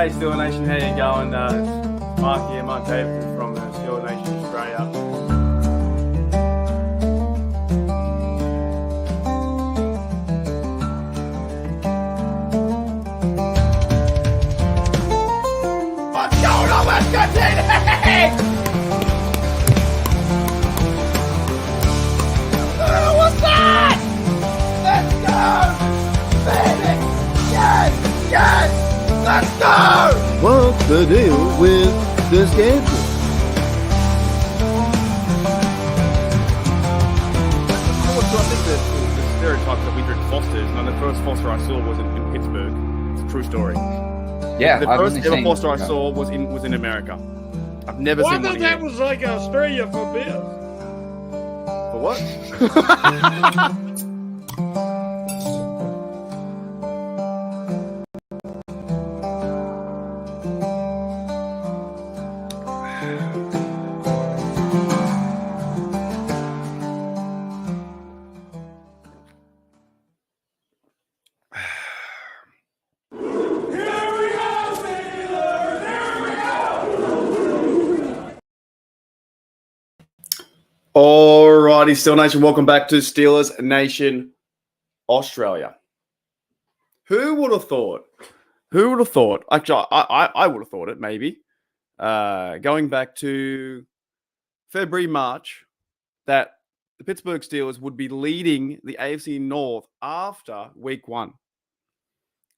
G'day, Steel Nation. How you going? It's Mark here, Mark David from Steel Nation Australia. What's going on, West Country? What's that? Let's go! Baby! Yes! Yes! Let's go! What's the deal with this game? So I think the stereotype that we drink Fosters, and the first Foster I saw was in Pittsburgh. It's a true story. Yeah, The first ever Foster I saw was in America. I've never Well, I seen one thought that here. was like Australia for beer. For what? Alrighty, Steel Nation, welcome back to Steelers Nation Australia. Who would have thought? Who would have thought? Actually, I would have thought it, maybe. Going back to February, March, that the Pittsburgh Steelers would be leading the AFC North after week 1.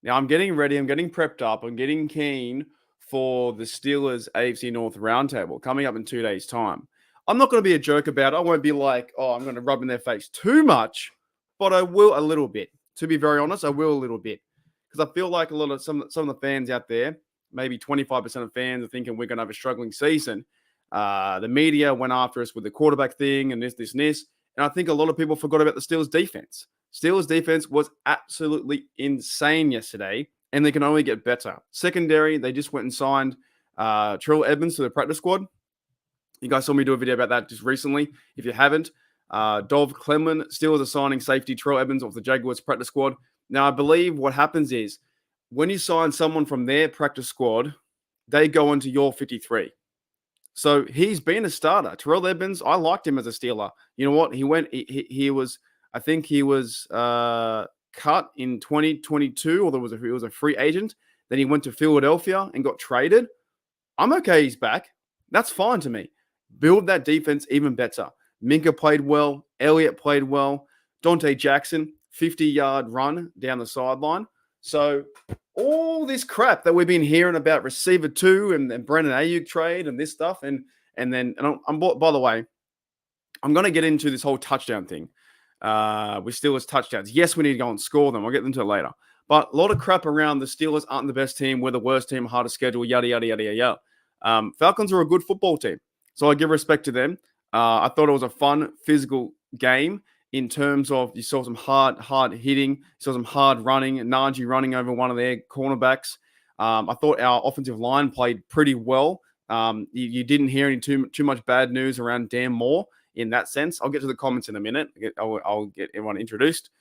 Now, I'm getting ready. I'm getting prepped up. I'm getting keen for the Steelers AFC North roundtable coming up in 2 days' time. I'm not going to be a jerk about it. I won't be like, oh, I'm going to rub in their face too much, but I will a little bit. To be very honest, I will a little bit. Because I feel like some of the fans out there, maybe 25% of fans are thinking we're going to have a struggling season. The media went after us with the quarterback thing and this. And I think a lot of people forgot about the Steelers defense. Steelers defense was absolutely insane yesterday, and they can only get better. Secondary, they just went and signed Terrell Edmonds to the practice squad. You guys saw me do a video about that just recently. If you haven't, Dov Clemon, Steelers are signing safety Terrell Edmonds off the Jaguars practice squad. Now, I believe what happens is when you sign someone from their practice squad, they go into your 53. So he's been a starter. Terrell Edmonds, I liked him as a Steeler. You know what? He was cut in 2022, or he was a free agent. Then he went to Philadelphia and got traded. I'm okay he's back. That's fine to me. Build that defense even better. Minka played well. Elliott played well. Dante Jackson, 50-yard run down the sideline. So all this crap that we've been hearing about receiver 2 and Brandon Ayuk trade and this stuff. And by the way, I'm going to get into this whole touchdown thing with Steelers touchdowns. Yes, we need to go and score them. I'll get into it later. But a lot of crap around the Steelers aren't the best team. We're the worst team, hardest schedule, yada, yada, yada, yada. Falcons are a good football team, so I give respect to them. I thought it was a fun, physical game in terms of you saw some hard hitting, you saw some hard running, Najee running over one of their cornerbacks. I thought our offensive line played pretty well. You didn't hear any too much bad news around Dan Moore in that sense. I'll get to the comments in a minute. I'll get everyone introduced.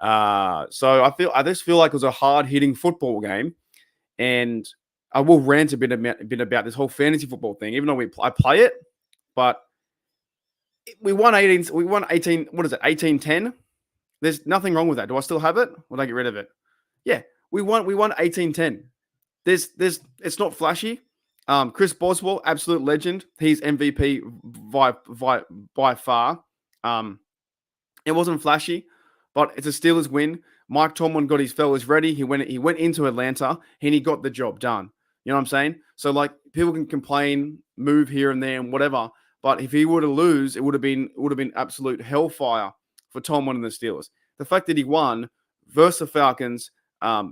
So I just feel like it was a hard hitting football game, and I will rant a bit about this whole fantasy football thing, even though I play it, but we won 18. We won 18. What is it? 18-10. There's nothing wrong with that. Do I still have it? Or did I get rid of it? Yeah, we won 18-10. It's not flashy. Chris Boswell, absolute legend. He's MVP by far. It wasn't flashy, but it's a Steelers win. Mike Tomlin got his fellas ready. He went into Atlanta and he got the job done. You know what I'm saying? So like people can complain, move here and there and whatever, but if he were to lose, it would have been absolute hellfire for Tomlin and the Steelers. The fact that he won versus the Falcons,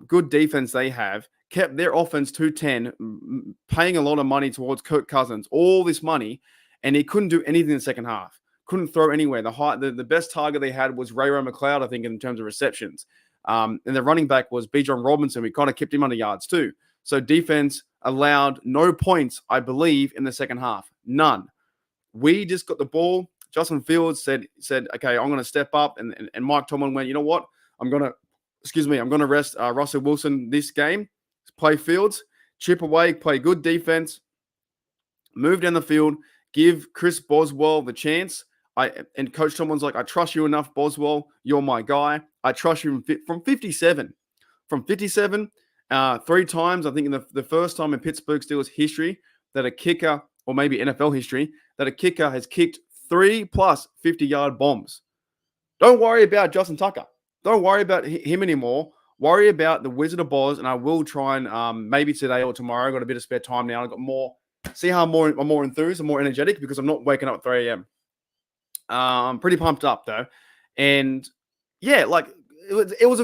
good defense they have, kept their offense to 10, paying a lot of money towards Kirk Cousins, all this money, and he couldn't do anything in the second half. Couldn't throw anywhere. The best target they had was Ray McLeod, I think, in terms of receptions. And the running back was Bijan Robinson. We kind of kept him under yards too. So defense allowed no points, I believe, in the second half. None. We just got the ball. Justin Fields said, okay, I'm going to step up. And Mike Tomlin went, you know what? I'm going to rest Russell Wilson this game, play Fields, chip away, play good defense, move down the field, give Chris Boswell the chance. And Coach Tomlin's like, I trust you enough, Boswell. You're my guy. I trust you from 57. From 57, 3 times, I think in the first time in Pittsburgh Steelers history that a kicker, or maybe NFL history, that a kicker has kicked 3+ 50-yard bombs. Don't worry about Justin Tucker. Don't worry about him anymore. Worry about the Wizard of Oz, and I will try and maybe today or tomorrow. I've got a bit of spare time now. I've got more. See how I'm more enthused and more energetic because I'm not waking up at 3 a.m. I'm pretty pumped up though, and yeah, like it was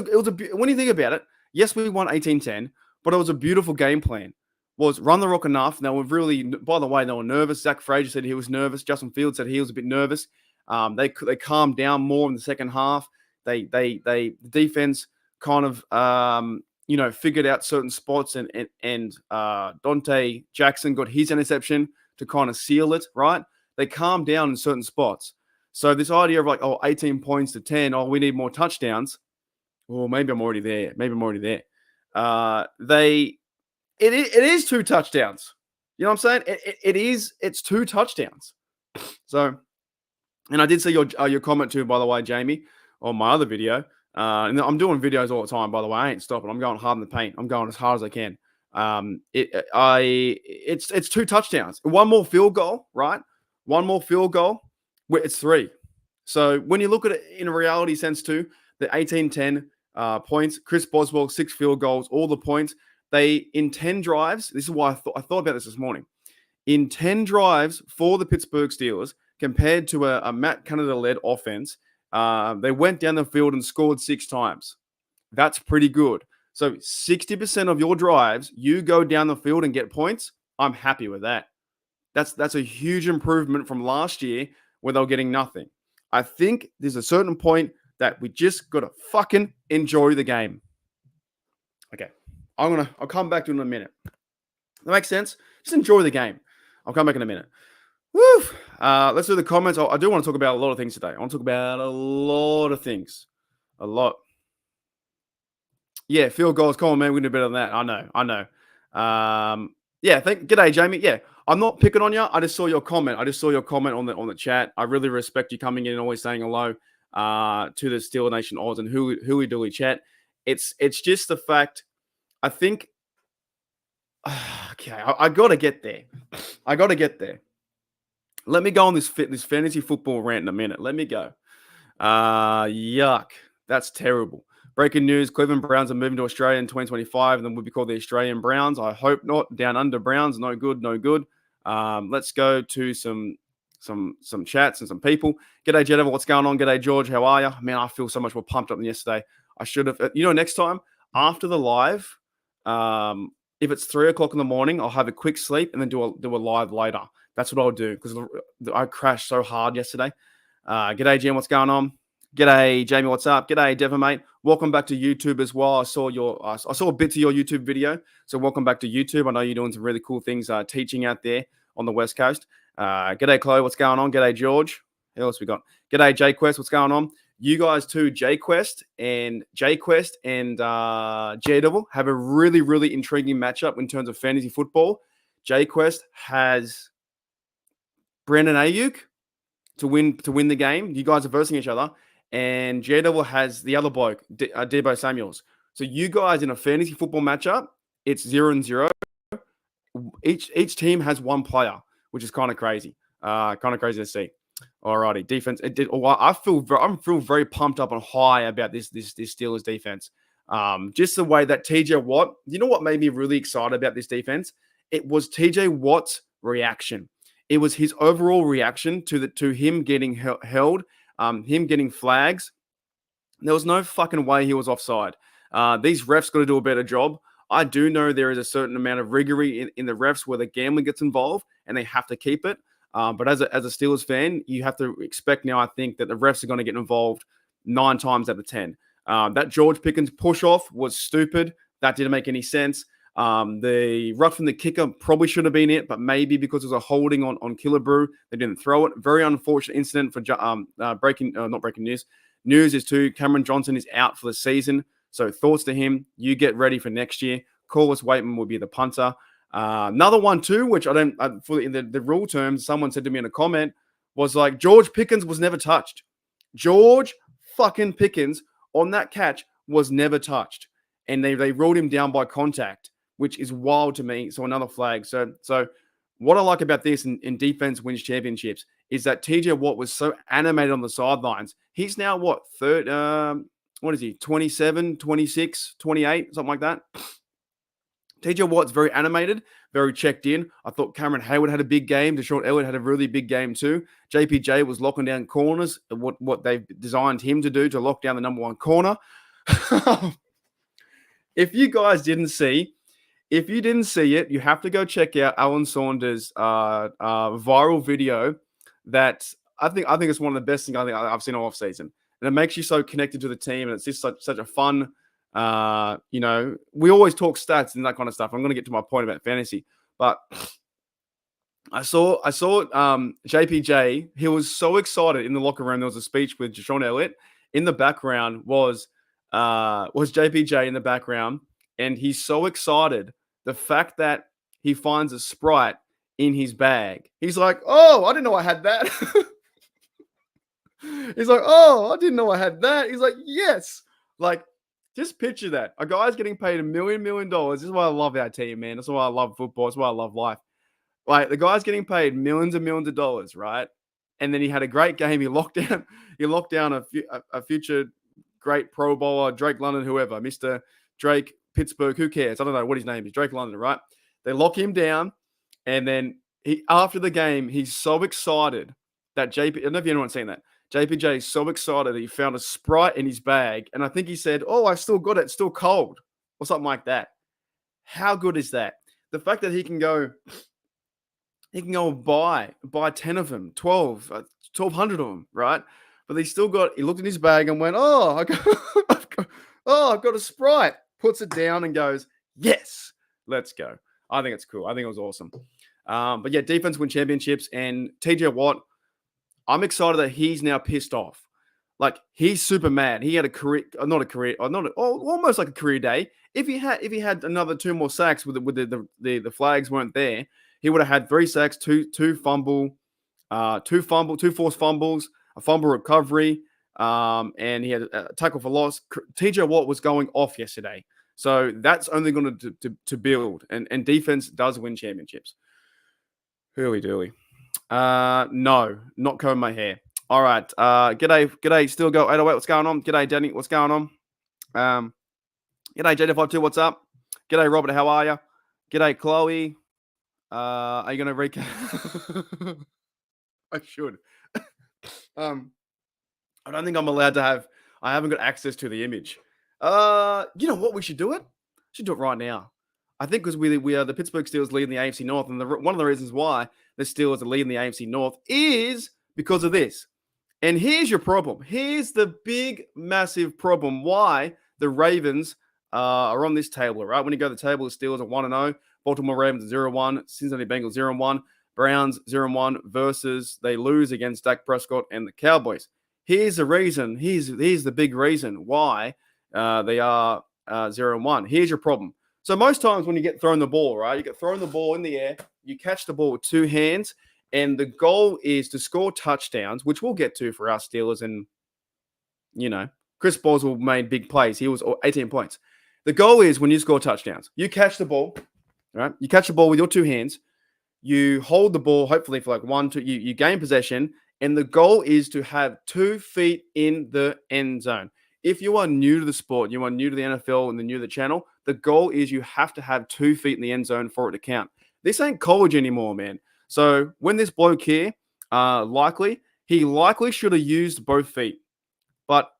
when you think about it, yes, we won 18-10, but it was a beautiful game plan. Was run the rock enough. Now we're really, by the way, they were nervous. Zach Frazier said he was nervous. Justin Fields said he was a bit nervous. They calmed down more in the second half. The defense kind of figured out certain spots, and Dante Jackson got his interception to kind of seal it. Right, they calmed down in certain spots. So this idea of like, 18 points to 10, we need more touchdowns. Well, maybe I'm already there. It is 2 touchdowns. You know what I'm saying? It's 2 touchdowns. So, and I did see your comment too, by the way, Jamie, on my other video. And I'm doing videos all the time, by the way. I ain't stopping. I'm going hard in the paint. I'm going as hard as I can. It's 2 touchdowns. 1 more field goal, right? 1 more field goal. It's 3. So when you look at it in a reality sense too, the 18-10 points, Chris Boswell, 6 field goals, all the points. They, in 10 drives, this is why I thought about this morning. In 10 drives for the Pittsburgh Steelers, compared to a Matt Canada-led offense, they went down the field and scored 6 times. That's pretty good. So 60% of your drives, you go down the field and get points. I'm happy with that. That's a huge improvement from last year where they were getting nothing. I think there's a certain point that we just got to fucking enjoy the game. Okay. I'll come back to it in a minute. That makes sense? Just enjoy the game. I'll come back in a minute. Woo! Let's do the comments. I do want to talk about a lot of things today. I want to talk about a lot of things. A lot. Yeah, field goals. Come on, man. We can do better than that. I know. G'day, Jamie. Yeah, I'm not picking on you. I just saw your comment. on the chat. I really respect you coming in and always saying hello to the Steel Nation Oz and who we do we chat. It's just the fact. I think. Okay, I got to get there. Let me go on this fantasy football rant in a minute. Let me go. Yuck. That's terrible. Breaking news, Cleveland Browns are moving to Australia in 2025 and then will be called the Australian Browns. I hope not. Down under Browns, no good. Let's go to some chats and some people. G'day, Jedeva. What's going on? G'day, George. How are you? Man, I feel so much more pumped up than yesterday. I should have. Next time, after the live, if it's 3 o'clock in the morning, I'll have a quick sleep and then do a live later. That's what I'll do because I crashed so hard yesterday. G'day, Jim. What's going on? G'day, Jamie. What's up? G'day, Devon, mate. Welcome back to YouTube as well. I saw a bit of your YouTube video, so welcome back to YouTube. I know you're doing some really cool things, teaching out there on the West Coast. G'day, Chloe. What's going on? G'day, George. Who else we got? G'day, Jquest. What's going on? You guys too, Jquest and Daredevil have a really, really intriguing matchup in terms of fantasy football. Jquest has Brandon Ayuk to win the game. You guys are versing each other. And Daredevil has the other bloke, Deebo Samuels. So you guys in a fantasy football matchup, it's 0-0. Each team has 1 player, which is kind of crazy. Kind of crazy to see. Alrighty, defense. I feel very pumped up and high about this Steelers defense. Just the way that TJ Watt. You know what made me really excited about this defense? It was TJ Watt's reaction. It was his overall reaction to him getting held. Him getting flags. There was no fucking way he was offside. These refs got to do a better job. I do know there is a certain amount of rigory in the refs where the gambling gets involved and they have to keep it. But as a Steelers fan, you have to expect now, I think, that the refs are going to get involved 9 times out of 10. That George Pickens push-off was stupid. That didn't make any sense. The rough from the kicker probably should have been it, but maybe because it was a holding on Killebrew, they didn't throw it. Very unfortunate incident for not breaking news. News is too, Cameron Johnson is out for the season. So thoughts to him. You get ready for next year. Corliss Waitman would be the punter. Another one too, which in the rule terms, someone said to me in a comment, was like George Pickens was never touched. George fucking Pickens on that catch was never touched. And they ruled him down by contact, which is wild to me. So another flag. So what I like about this in defense wins championships is that TJ Watt was so animated on the sidelines. He's now what, what is he, 27, 26, 28, something like that. TJ Watt's very animated, very checked in. I thought Cameron Hayward had a big game. Deshaun Elliott had a really big game too. JPJ was locking down corners, what they've designed him to do to lock down the number one corner. If you didn't see it, you have to go check out Alan Saunders' viral video. That I think it's one of the best things I've seen all off season, and it makes you so connected to the team, and it's just such a fun. We always talk stats and that kind of stuff. I'm going to get to my point about fantasy, but I saw JPJ. He was so excited in the locker room. There was a speech with Deshaun Elliott. In the background was JPJ in the background, and he's so excited. The fact that he finds a Sprite in his bag. He's like, oh, I didn't know I had that. He's like, oh, I didn't know I had that. He's like, yes. Like, just picture that. A guy's getting paid $1 million. This is why I love our team, man. That's why I love football. That's why I love life. Like, the guy's getting paid millions and millions of dollars, right? And then he had a great game. He locked down a future great Pro Bowler, Drake London, whoever, Mr. Drake, Pittsburgh, who cares? I don't know what his name is. Drake London, right? They lock him down. And then after the game, he's so excited that I don't know if anyone's seen that. JPJ is so excited that he found a Sprite in his bag. And I think he said, oh, I still got it. It's still cold. Or something like that. How good is that? The fact that he can go and buy 10 of them, 1,200 of them, right? But he looked in his bag and went, oh, I've got a Sprite. Puts it down and goes, yes, let's go. I think it's cool. I think it was awesome. But yeah, defense win championships. And TJ Watt, I'm excited that he's now pissed off. Like, he's super mad. He had almost like a career day. If he had another 2 more sacks with the flags weren't there, he would have had 3 sacks, two forced fumbles, a fumble recovery, and he had a tackle for loss. TJ Watt was going off yesterday. So that's only going to build. And defense does win championships. Hooly dooly. No, not combing my hair. All right. G'day. Still go 808. What's going on? G'day, Danny. What's going on? G'day, JD52. What's up? G'day, Robert. How are you? G'day, Chloe. Are you going to recap? I should. I don't think I'm allowed to have. I haven't got access to the image. You know what? We should do it. Should do it right now. I think because we are the Pittsburgh Steelers leading the AFC North, and one of the reasons why the Steelers are leading the AFC North is because of this. And here's your problem. Here's the big, massive problem why the Ravens are on this table, right? When you go to the table, the Steelers are 1-0, Baltimore Ravens are 0-1, Cincinnati Bengals 0-1, Browns 0-1 versus they lose against Dak Prescott and the Cowboys. Here's the reason. Here's the big reason why they are 0-1. Here's your problem. So most times when you get thrown the ball, right, you get thrown the ball in the air, you catch the ball with 2 hands, and the goal is to score touchdowns, which we'll get to for our Steelers. And, Chris Boswell made big plays. He was 18 points. The goal is when you score touchdowns, you catch the ball, right? You catch the ball with your 2 hands. You hold the ball, hopefully for like 1, 2, you gain possession. And the goal is to have 2 feet in the end zone. If you are new to the sport, you are new to the NFL and new to the channel, the goal is you have to have 2 feet in the end zone for it to count. This ain't college anymore, man. So when this bloke here, he likely should have used both feet, but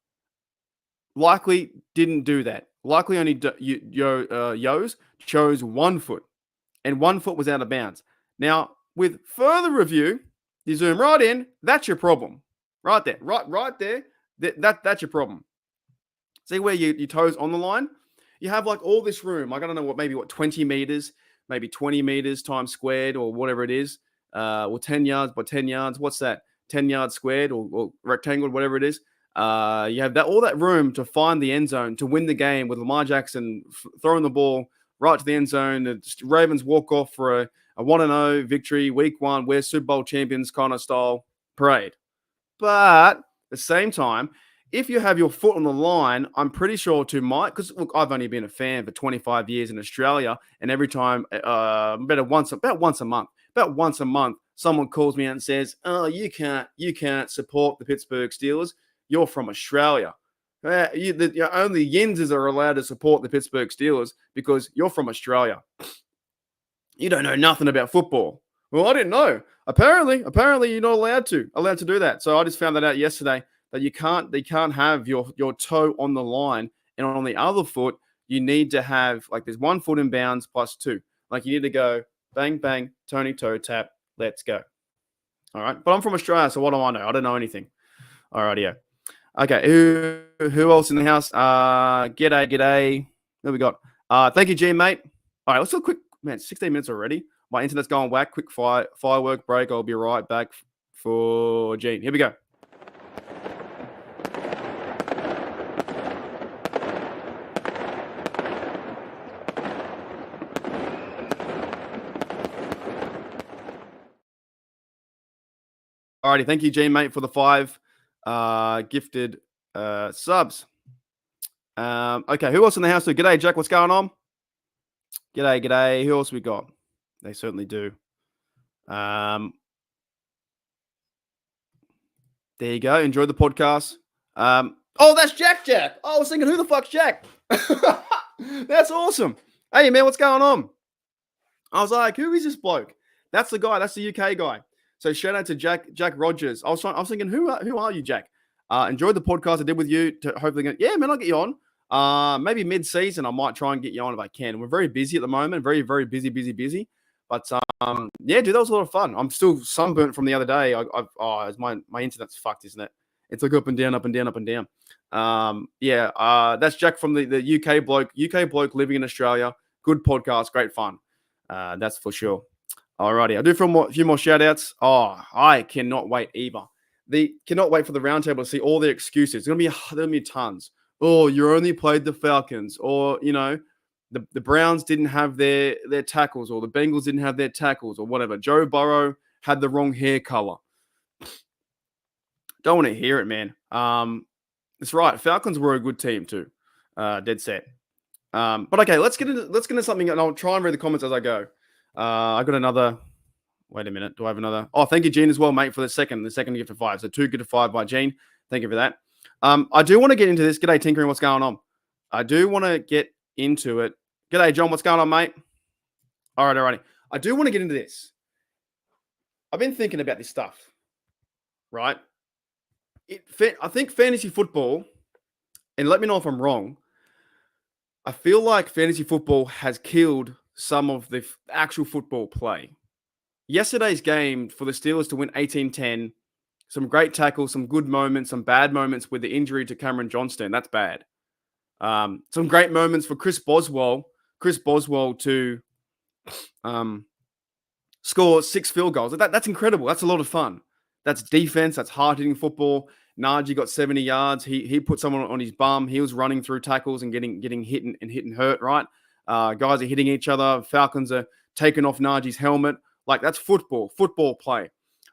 likely didn't do that. Likely only Yos chose 1 foot, and 1 foot was out of bounds. Now, with further review, you zoom right in. That's your problem, right there, right there. That's your problem. See where your toes on the line? You have like all this room. I don't know maybe 20 meters, maybe 20 meters times squared or whatever it is. Or 10 yards by 10 yards. What's that? 10 yards squared or rectangle, whatever it is. You have all that room to find the end zone, to win the game with Lamar Jackson throwing the ball right to the end zone. The Ravens walk off for a 1-0 victory, week 1, we're Super Bowl champions kind of style parade. But at the same time, if you have your foot on the line, I'm pretty sure because look, I've only been a fan for 25 years in Australia, and every time, about once a month, someone calls me out and says, "Oh, you can't support the Pittsburgh Steelers. You're from Australia. Only Yinzers are allowed to support the Pittsburgh Steelers because you're from Australia. You don't know nothing about football." Well, I didn't know. Apparently you're not allowed to do that. So I just found that out yesterday, that they can't have your toe on the line, and on the other foot you need to have, like, there's 1 foot in bounds plus 2. Like, you need to go bang bang, Tony toe tap, let's go. All right, but I'm from Australia, so what do I know? I don't know anything. All right, yeah. Okay, who else in the house? G'day. Who we got? Thank you, G, mate. All right, let's do a quick, man, 16 minutes already. My internet's going whack. Quick firework break. I'll be right back for Gene. Here we go. Alrighty, thank you, Gene, mate, for the 5 gifted subs. Okay, who else in the house? G'day, Jack. What's going on? G'day. Who else we got? They certainly do. There you go. Enjoy the podcast. Oh, that's Jack. Oh, I was thinking, who the fuck's Jack? That's awesome. Hey, man, what's going on? I was like, who is this bloke? That's the guy. That's the UK guy. So shout out to Jack Rogers. I was thinking, who are you, Jack? Enjoyed the podcast I did with you. Hopefully, yeah, man, I'll get you on. Maybe mid-season, I might try and get you on if I can. We're very busy at the moment. Very, very busy. But yeah, dude, that was a lot of fun. I'm still sunburnt from the other day. My internet's fucked, isn't it? It's like up and down. That's Jack from the UK bloke living in Australia. Good podcast, great fun. That's for sure. Alrighty, I'll do a few more shout outs. Oh, I cannot wait either. Cannot wait for the roundtable to see all their excuses. There's gonna be tons. Oh, you only played the Falcons, or the Browns didn't have their tackles, or the Bengals didn't have their tackles, or whatever. Joe Burrow had the wrong hair color. Don't want to hear it, man. That's right. Falcons were a good team too. Dead set. But okay, let's get into something, and I'll try and read the comments as I go. I got another. Wait a minute. Do I have another? Oh, thank you, Gene, as well, mate, for the second gift of 5. So 2 gift of 5 by Gene. Thank you for that. I do want to get into this. G'day, Tinkering. What's going on? I do want to get into it. G'day, John. What's going on, mate? All right. I do want to get into this. I've been thinking about this stuff, right? I think fantasy football, and let me know if I'm wrong, I feel like fantasy football has killed some of the actual football play. Yesterday's game for the Steelers to win 18-10, some great tackles, some good moments, some bad moments with the injury to Cameron Johnston. That's bad. Some great moments for Chris Boswell to score 6 field goals. That's incredible. That's a lot of fun. That's defense. That's hard-hitting football. Najee got 70 yards. He put someone on his bum. He was running through tackles and getting hit and hurt, right? Guys are hitting each other. Falcons are taking off Najee's helmet. Like, that's football play.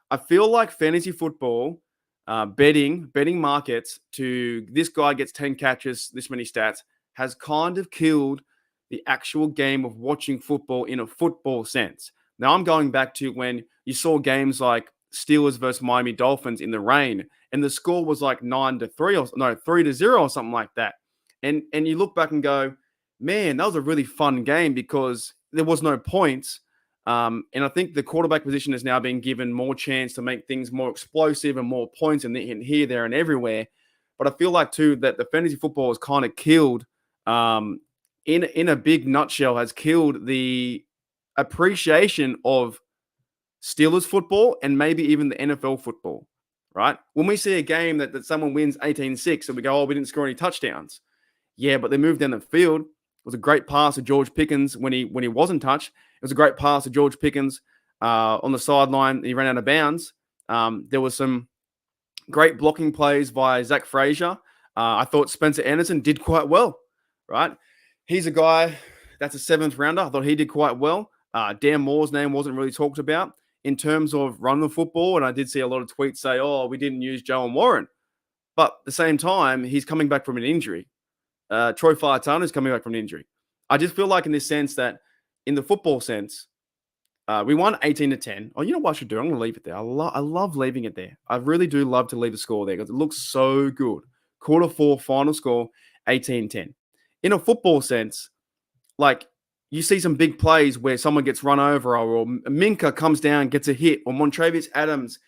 I feel like fantasy football, betting markets to this guy gets 10 catches, this many stats, has kind of killed the actual game of watching football in a football sense. Now, I'm going back to when you saw games like Steelers versus Miami Dolphins in the rain, and the score was like 3-0 or something like that. And you look back and go, man, that was a really fun game because there was no points. And I think the quarterback position is now being given more chance to make things more explosive and more points and here, there, and everywhere. But I feel like too that the fantasy football has kind of killed, in a big nutshell, has killed the appreciation of Steelers football and maybe even the NFL football, right? When we see a game that someone wins 18-6 and we go, oh, we didn't score any touchdowns. Yeah, but they moved down the field. It was a great pass to George Pickens when he wasn't touched. It was a great pass to George Pickens on the sideline. He ran out of bounds. There was some great blocking plays by Zach Frazier. I thought Spencer Anderson did quite well, right? He's a guy That's a 7th rounder. I thought he did quite well. Dan Moore's name wasn't really talked about in terms of running the football. And I did see a lot of tweets say, oh, we didn't use Joe and Warren. But at the same time, he's coming back from an injury. Troy Falatana is coming back from an injury. I just feel like in this sense that in the football sense, we won 18-10. Oh, you know what I should do? I'm going to leave it there. I love leaving it there. I really do love to leave the score there because it looks so good. Quarter 4, final score, 18-10. In a football sense, like you see some big plays where someone gets run over or Minka comes down, gets a hit, or Montravius Adams.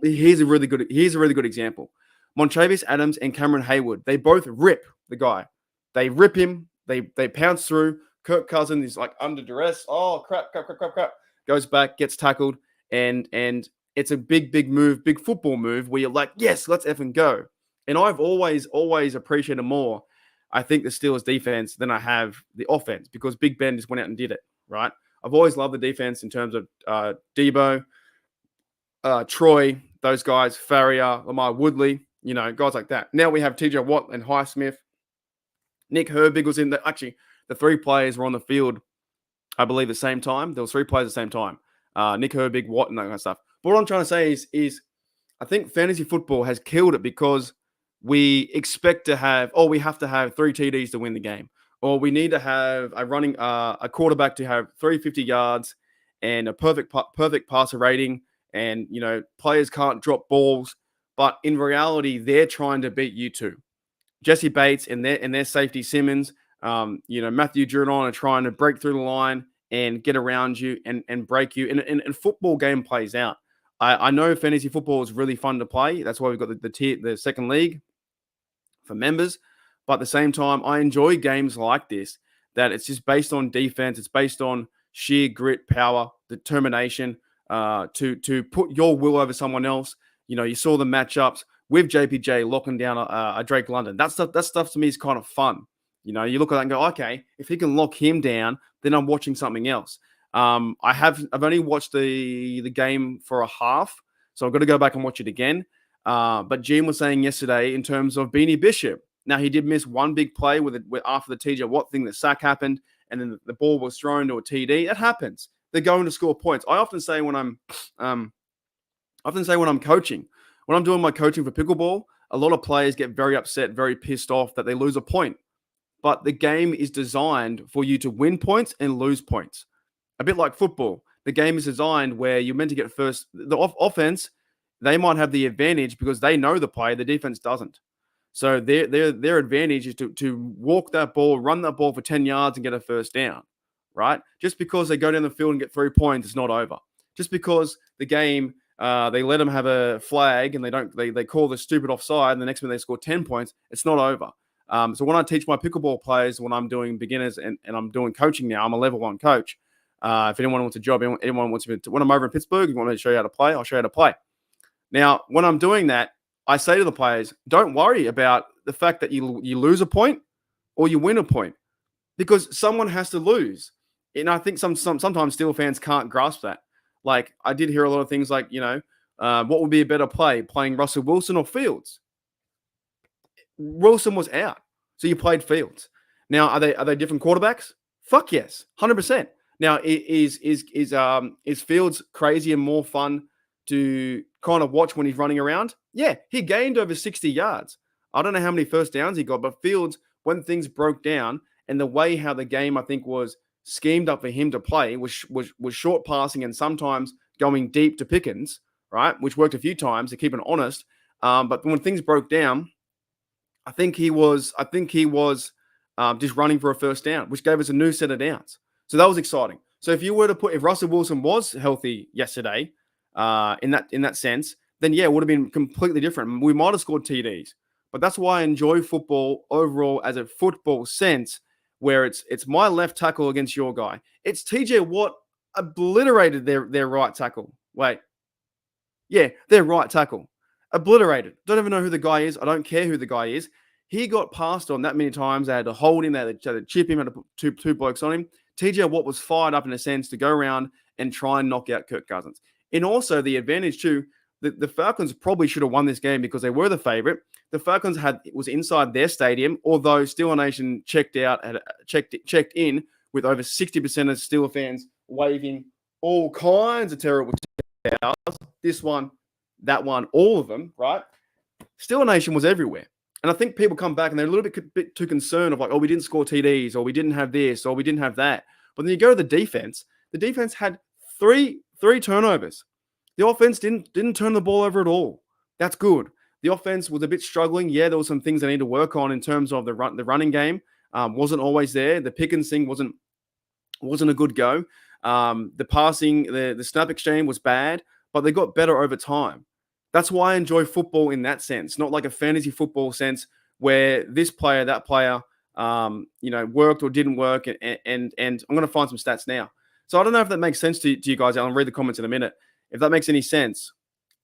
Here's a really good example. Montravius Adams and Cameron Hayward, they both rip the guy. They rip him. They pounce through. Kirk Cousins is like under duress. Oh, crap. Goes back, gets tackled, and it's a big move, big football move where you're like, yes, let's effing go. And I've always appreciated more, I think, the Steelers defense than I have the offense because Big Ben just went out and did it, right? I've always loved the defense in terms of Debo, Troy, those guys, Farrier, Lamar Woodley, guys like that. Now we have TJ Watt and Highsmith. Nick Herbig was in the – actually, the 3 players were on the field, I believe, at the same time. There was 3 players at the same time. Nick Herbig, Watt, and that kind of stuff. But what I'm trying to say is I think fantasy football has killed it because we expect to have – we have to have 3 TDs to win the game. Or we need to have a quarterback to have 350 yards and a perfect passer rating. And, players can't drop balls. But in reality, they're trying to beat you too. Jesse Bates and their safety Simmons, Matthew Judon are trying to break through the line and get around you and break you. And football game plays out. I know fantasy football is really fun to play. That's why we've got the second league for members. But at the same time, I enjoy games like this, that it's just based on defense. It's based on sheer grit, power, determination to put your will over someone else. You saw the matchups with JPJ locking down a Drake London. That stuff to me is kind of fun. You look at that and go, okay, if he can lock him down, then I'm watching something else. I've only watched the game for a half, so I've got to go back and watch it again. But Gene was saying yesterday in terms of Beanie Bishop. Now he did miss one big play after the TJ Watt thing. The sack happened, and then the ball was thrown to a TD. It happens. They're going to score points. I often say when I'm coaching, when I'm doing my coaching for pickleball, a lot of players get very upset, very pissed off that they lose a point. But the game is designed for you to win points and lose points. A bit like football. The game is designed where you're meant to get first. The offense, they might have the advantage because they know the play. The defense doesn't. So their advantage is to walk that ball, run that ball for 10 yards and get a first down, right? Just because they go down the field and get 3 points, it's not over. Just because the game, they let them have a flag and they call the stupid offside and the next minute they score 10 points, it's not over. So when I teach my pickleball players, when I'm doing beginners and I'm doing coaching now, I'm a level 1 coach. If anyone wants a job, anyone wants me to, when I'm over in Pittsburgh, you want me to show you how to play, I'll show you how to play. Now, when I'm doing that, I say to the players, don't worry about the fact that you lose a point or you win a point because someone has to lose. And I think sometimes Steel fans can't grasp that. Like I did hear a lot of things like, what would be a better play, playing Russell Wilson or Fields? Wilson was out, so you played Fields. Now, are they different quarterbacks? Fuck yes, 100%. Now, is Fields crazy and more fun to kind of watch when he's running around? Yeah, he gained over 60 yards. I don't know how many first downs he got, but Fields, when things broke down and the way how the game, I think, was schemed up for him to play was short passing and sometimes going deep to Pickens, right? Which worked a few times to keep it honest. But when things broke down, I think he was just running for a first down, which gave us a new set of downs. So that was exciting. So if Russell Wilson was healthy yesterday, in that sense, then yeah, it would have been completely different. We might have scored TDs, but that's why I enjoy football overall as a football sense, where it's my left tackle against your guy. It's TJ Watt obliterated their right tackle. Wait, yeah, their right tackle obliterated. Don't even know who the guy is. I don't care who the guy is. He got passed on that many times. They had to hold him. They had to chip him. Had to put two blokes on him. TJ Watt was fired up in a sense to go around and try and knock out Kirk Cousins. And also the advantage too, the Falcons probably should have won this game because they were the favorite. The Falcons was inside their stadium, although Steeler Nation checked in with over 60% of Steelers fans waving all kinds of terrible towels. This one, that one, all of them, right? Steeler Nation was everywhere. And I think people come back and they're a little bit too concerned of like, oh, we didn't score TDs, or we didn't have this, or we didn't have that. But then you go to the defense had three turnovers. The offense didn't turn the ball over at all. That's good. The offense was a bit struggling. Yeah, there were some things they need to work on in terms of the running game. Wasn't always there. The Pickens thing wasn't a good go. The passing, the snap exchange was bad, but they got better over time. That's why I enjoy football in that sense, not like a fantasy football sense where this player, that player, worked or didn't work. And I'm going to find some stats now. So I don't know if that makes sense to you guys. I'll read the comments in a minute if that makes any sense.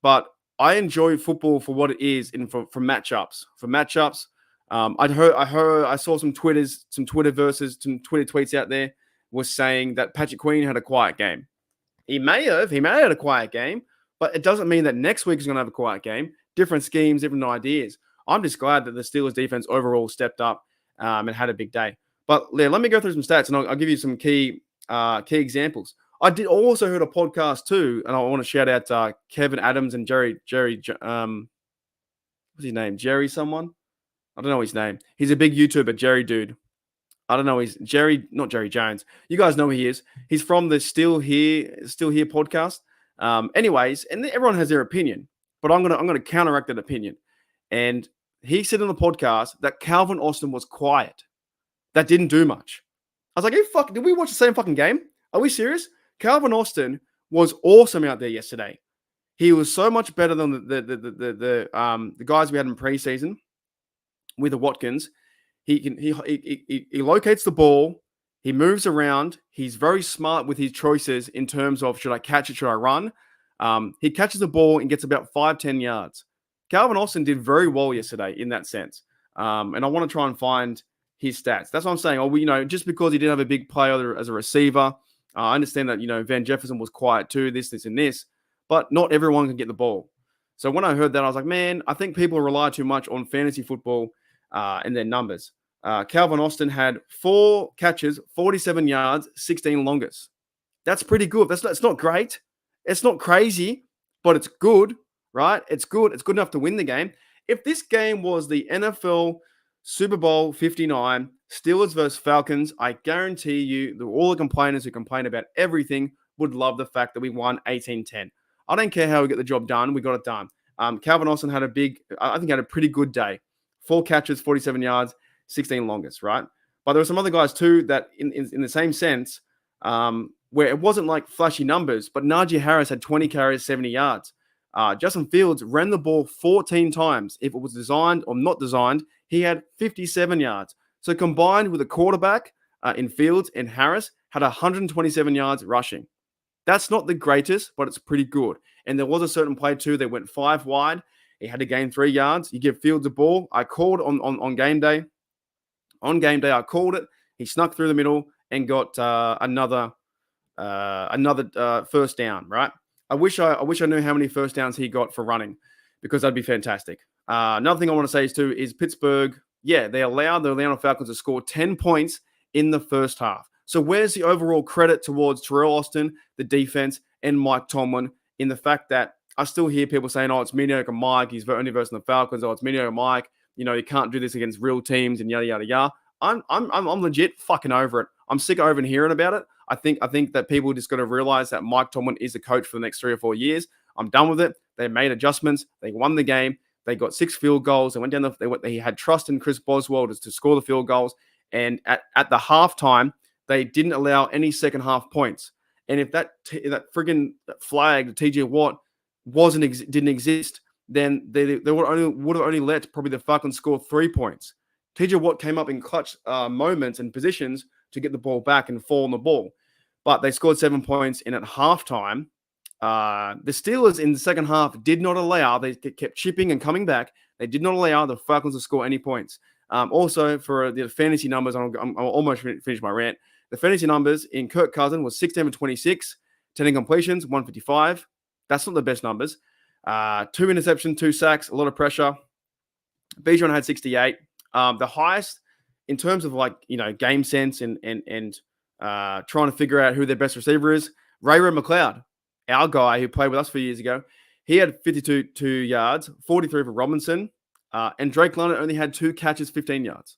But I enjoy football for what it is for matchups. For matchups, I saw some Twitter tweets out there was saying that Patrick Queen had a quiet game. He may have had a quiet game, but it doesn't mean that next week is going to have a quiet game. Different schemes, different ideas. I'm just glad that the Steelers defense overall stepped up and had a big day. But yeah, let me go through some stats and I'll give you some key examples. I did also heard a podcast too, and I want to shout out Kevin Adams and Jerry. What's his name? Jerry someone? I don't know his name. He's a big YouTuber, Jerry dude. I don't know. He's Jerry, not Jerry Jones. You guys know who he is. He's from the Still Here podcast. Anyways, and everyone has their opinion, but I'm gonna counteract that opinion. And he said on the podcast that Calvin Austin was quiet. That didn't do much. I was like, hey, did we watch the same fucking game? Are we serious? Calvin Austin was awesome out there yesterday. He was so much better than the guys we had in preseason with the Watkins. He locates the ball. He moves around. He's very smart with his choices in terms of should I catch it, should I run? He catches the ball and gets about 5-10 yards. Calvin Austin did very well yesterday in that sense. And I want to try and find his stats. That's what I'm saying. Oh, just because he didn't have a big player as a receiver, I understand that, Van Jefferson was quiet too, this, and this, but not everyone can get the ball. So when I heard that, I was like, man, I think people rely too much on fantasy football and their numbers. Calvin Austin had 4 catches, 47 yards, 16 longest. That's pretty good. That's not great. It's not crazy, but it's good, right? It's good. It's good enough to win the game. If this game was the NFL Super Bowl 59, Steelers versus Falcons, I guarantee you that all the complainers who complain about everything would love the fact that we won 18-10. I don't care how we get the job done. We got it done. Calvin Austin had had a pretty good day. 4 catches, 47 yards, 16 longest, right? But there were some other guys too that in the same sense where it wasn't like flashy numbers, but Najee Harris had 20 carries, 70 yards. Justin Fields ran the ball 14 times. If it was designed or not designed, he had 57 yards. So combined with a quarterback in Fields and Harris had 127 yards rushing. That's not the greatest, but it's pretty good. And there was a certain play too. They went 5 wide. He had to gain 3 yards. You give Fields a ball. I called on game day. On game day, I called it. He snuck through the middle and got another first down, right? I wish I knew how many first downs he got for running because that'd be fantastic. Another thing I want to say is Pittsburgh, they allowed the Atlanta Falcons to score 10 points in the first half. So where's the overall credit towards Terrell Austin, the defense, and Mike Tomlin in the fact that I still hear people saying, oh, it's mediocre Mike. He's only versus the Falcons. Oh, it's mediocre Mike. You can't do this against real teams and yada, yada, yada. I'm legit fucking over it. I'm sick of even hearing about it. I think that people just got to realize that Mike Tomlin is the coach for the next 3 or 4 years. I'm done with it. They made adjustments. They won the game. They got 6 field goals. They went down. They had trust in Chris Boswell to score the field goals. And at the halftime, they didn't allow any second half points. And if that friggin' flag, the TJ Watt, didn't exist, then they would have only let probably the Falcons score 3 points. TJ Watt came up in clutch moments and positions to get the ball back and fall on the ball. But they scored 7 points, and at halftime, the Steelers in the second half did not allow, they kept chipping and coming back, they did not allow the Falcons to score any points. Also, for the fantasy numbers, I'm almost finished my rant. The fantasy numbers in Kirk Cousins was 16 for 26, 10 incompletions, 155. That's not the best numbers. 2 interceptions, 2 sacks, a lot of pressure. Bijan had 68. The highest in terms of game sense and trying to figure out who their best receiver is. Ray-Ray McLeod, our guy who played with us 4 years ago, he had 52 yards, 43 for Robinson, and Drake London only had 2 catches, 15 yards.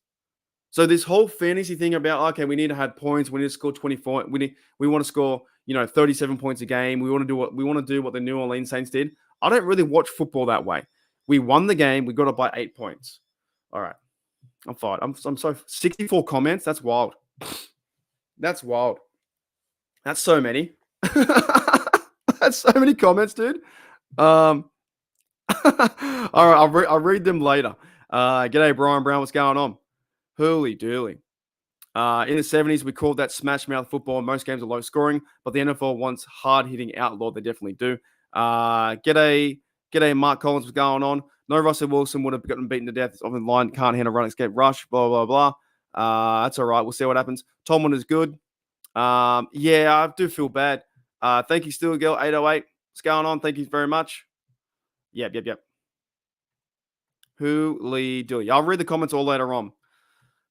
So this whole fantasy thing about, okay, we need to have points, we need to score 24, we want to score, 37 points a game. We want to do what the New Orleans Saints did. I don't really watch football that way. We won the game, we got it by 8 points. All right. I'm fine. I'm so 64 comments. That's wild. That's wild. That's so many. That's so many comments, dude. All right, I'll read them later. G'day, Brian Brown. What's going on? Holy dooly. In the 70s, we called that smash mouth football. Most games are low scoring, but the NFL wants hard hitting outlaw. They definitely do. G'day, Mark Collins. What's going on? No, Russell Wilson would have gotten beaten to death. Off the line, can't handle run, escape, rush, blah, blah, blah. That's all right. We'll see what happens. Tomlin is good. Yeah, I do feel bad. Thank you, Steel Girl 808. What's going on? Thank you very much. Yep. Holy dooly. I'll read the comments all later on.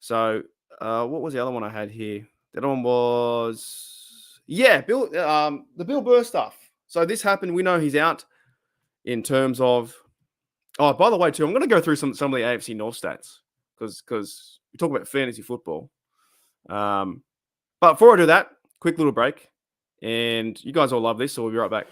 So, what was the other one I had here? The other one was, Bill. The Bill Burr stuff. So this happened. We know he's out in terms of. Oh, by the way, too, I'm going to go through some of the AFC North stats because we talk about fantasy football. But before I do that, quick little break, and you guys all love this, so we'll be right back.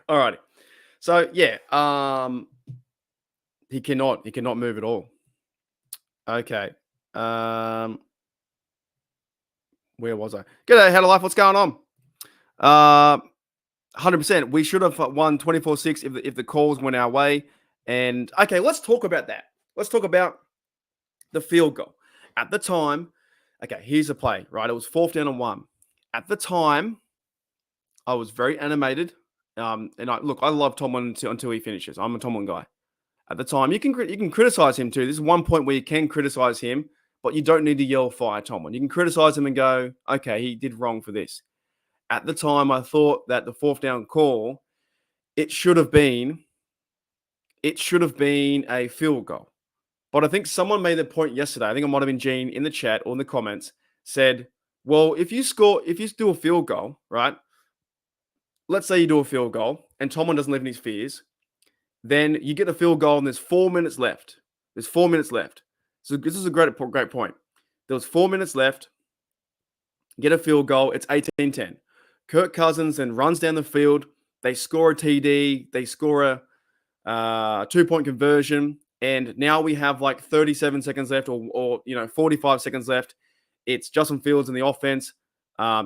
Alrighty. So he cannot move at all. Okay. Where was I? G'day, Hello Life. What's going on? 100%. We should have won 24-6 if the calls went our way. And okay, let's talk about that. Let's talk about the field goal. At the time, okay, here's the play, right? It was 4th down and 1. At the time, I was very animated. And I love Tomlin until he finishes. I'm a Tomlin guy. At the time, you can criticize him too. This is one point where you can criticize him, but you don't need to yell fire Tomlin. You can criticize him and go, okay, he did wrong for this. At the time, I thought that the 4th down call, it should have been a field goal. But I think someone made the point yesterday. I think it might have been Gene in the chat or in the comments said, well, if you do a field goal, right? Let's say you do a field goal and Tomlin doesn't live in his fears, then you get a field goal and there's 4 minutes left. So this is a great point. There was 4 minutes left. Get a field goal. It's 18-10. Kirk Cousins then runs down the field. They score a TD. They score a 2-point conversion. And now we have like 37 seconds left or 45 seconds left. It's Justin Fields in the offense.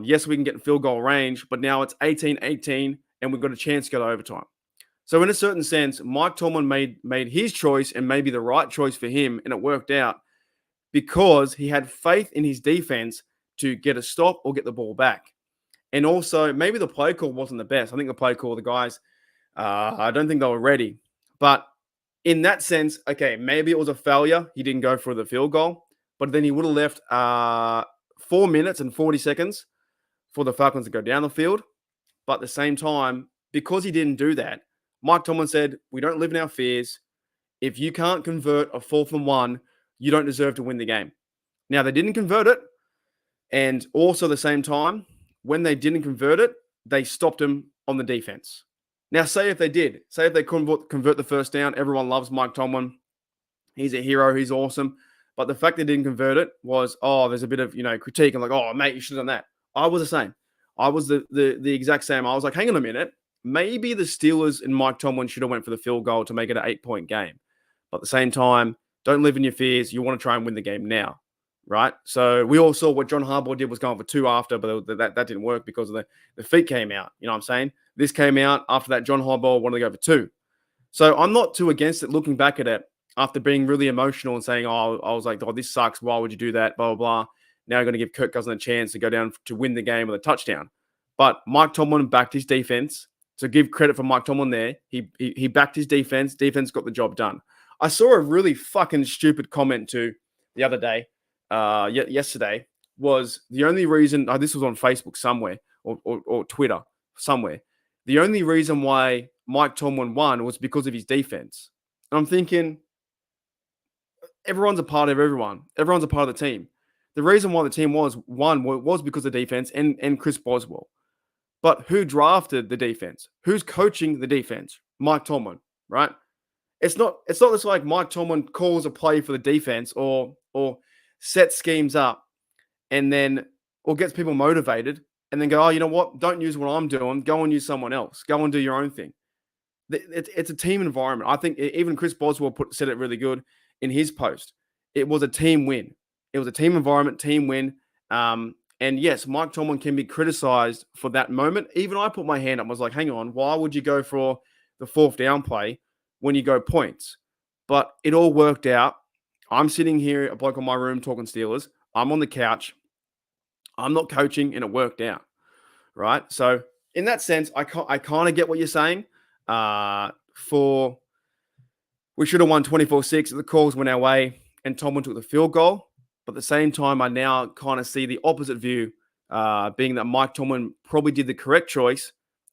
Yes, we can get in field goal range, but now it's 18-18 and we've got a chance to go to overtime. So in a certain sense, Mike Tomlin made his choice and maybe the right choice for him, and it worked out because he had faith in his defense to get a stop or get the ball back. And also, maybe the play call wasn't the best. I think the play call, the guys, I don't think they were ready. But in that sense, okay, maybe it was a failure. He didn't go for the field goal, but then he would have left 4 minutes and 40 seconds for the Falcons to go down the field. But at the same time, because he didn't do that, Mike Tomlin said, we don't live in our fears. If you can't convert a 4th and 1, you don't deserve to win the game. Now, they didn't convert it. And also at the same time, when they didn't convert it, they stopped him on the defense. Now, say if they did. Say if they couldn't convert the first down, everyone loves Mike Tomlin. He's a hero. He's awesome. But the fact they didn't convert it was, there's a bit of, critique. I'm like, oh, mate, you should have done that. I was the same. I was the exact same. I was like, hang on a minute. Maybe the Steelers and Mike Tomlin should have went for the field goal to make it an 8-point game. But at the same time, don't live in your fears. You want to try and win the game now, right? So we all saw what John Harbaugh did was going for 2 after, but that didn't work because of the feet came out. You know what I'm saying? This came out after that. John Harbaugh wanted to go for 2. So I'm not too against it looking back at it after being really emotional and saying, I was like, this sucks. Why would you do that? Blah, blah, blah. Now you're going to give Kirk Cousins a chance to go down to win the game with a touchdown. But Mike Tomlin backed his defense. So give credit for Mike Tomlin there. He backed his defense. Defense got the job done. I saw a really fucking stupid comment too the other day. Yesterday was the only reason. This was on Facebook somewhere or Twitter somewhere. The only reason why Mike Tomlin won was because of his defense. And I'm thinking, everyone's a part of everyone. Everyone's a part of the team. The reason why the team won was because of defense and Chris Boswell. But who drafted the defense? Who's coaching the defense? Mike Tomlin, right? It's not just like Mike Tomlin calls a play for the defense or sets schemes up and then or gets people motivated and then go, oh, you know what? Don't use what I'm doing. Go and use someone else. Go and do your own thing. It's a team environment. I think even Chris Boswell said it really good in his post. It was a team win. It was a team environment, team win. And yes, Mike Tomlin can be criticized for that moment. Even I put my hand up. I was like, hang on, why would you go for the 4th down play when you go points? But it all worked out. I'm sitting here, a bloke in my room talking Steelers. I'm on the couch. I'm not coaching, and it worked out, right? So in that sense, I kind of get what you're saying. We should have won 24-6. The calls went our way, and Tomlin took the field goal. But at the same time, I now kind of see the opposite view, being that Mike Tomlin probably did the correct choice,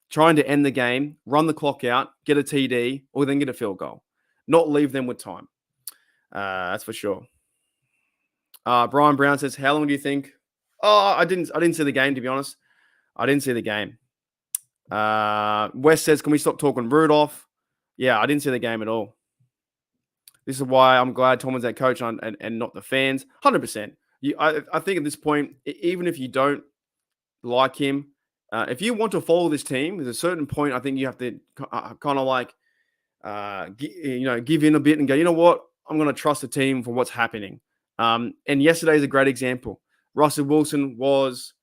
trying to end the game, run the clock out, get a TD, or then get a field goal. Not leave them with time. That's for sure. Brian Brown says, how long do you think? Oh, I didn't see the game, to be honest. I didn't see the game. Wes says, can we stop talking Rudolph? Yeah, I didn't see the game at all. This is why I'm glad Tomlin's that coach and not the fans. 100%. I think at this point, even if you don't like him, if you want to follow this team, there's a certain point I think you have to kind of like, give in a bit and go, you know what? I'm going to trust the team for what's happening. And yesterday is a great example. Russell Wilson was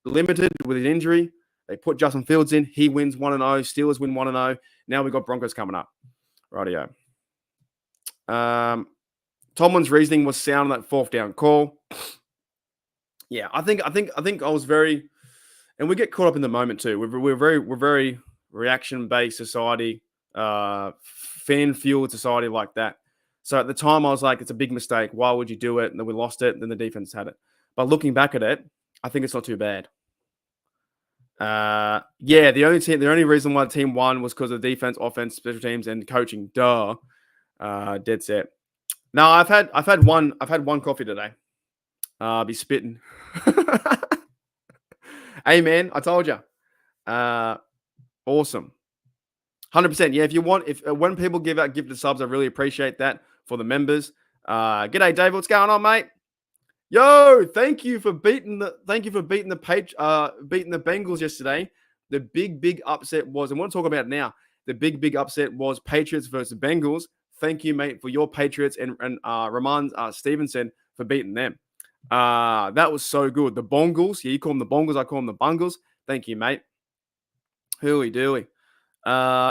limited with an injury. They put Justin Fields in. He wins 1-0. Steelers win 1-0. Now we've got Broncos coming up. Rightio. Tomlin's reasoning was sound on that 4th down call. Yeah, I think I was very, and we get caught up in the moment too. We're very reaction based society, fan fueled society like that. So at the time I was like, it's a big mistake. Why would you do it? And then we lost it. And then the defense had it. But looking back at it, I think it's not too bad. The only reason why the team won was because of defense, offense, special teams, and coaching. Duh. Dead set. No, I've had one coffee today. I'll be spitting. Hey man, I told you. Awesome. 100%. Yeah, when people give out gifted subs, I really appreciate that for the members. G'day, Dave. What's going on, mate? Yo, thank you for beating the Bengals yesterday. The big upset was, and we'll talk about it now. The big upset was Patriots versus Bengals. Thank you, mate, for your Patriots and Ramon Stevenson for beating them. That was so good. The Bongles, yeah, you call them the Bongles, I call them the Bungles. Thank you, mate. Hooey dooey.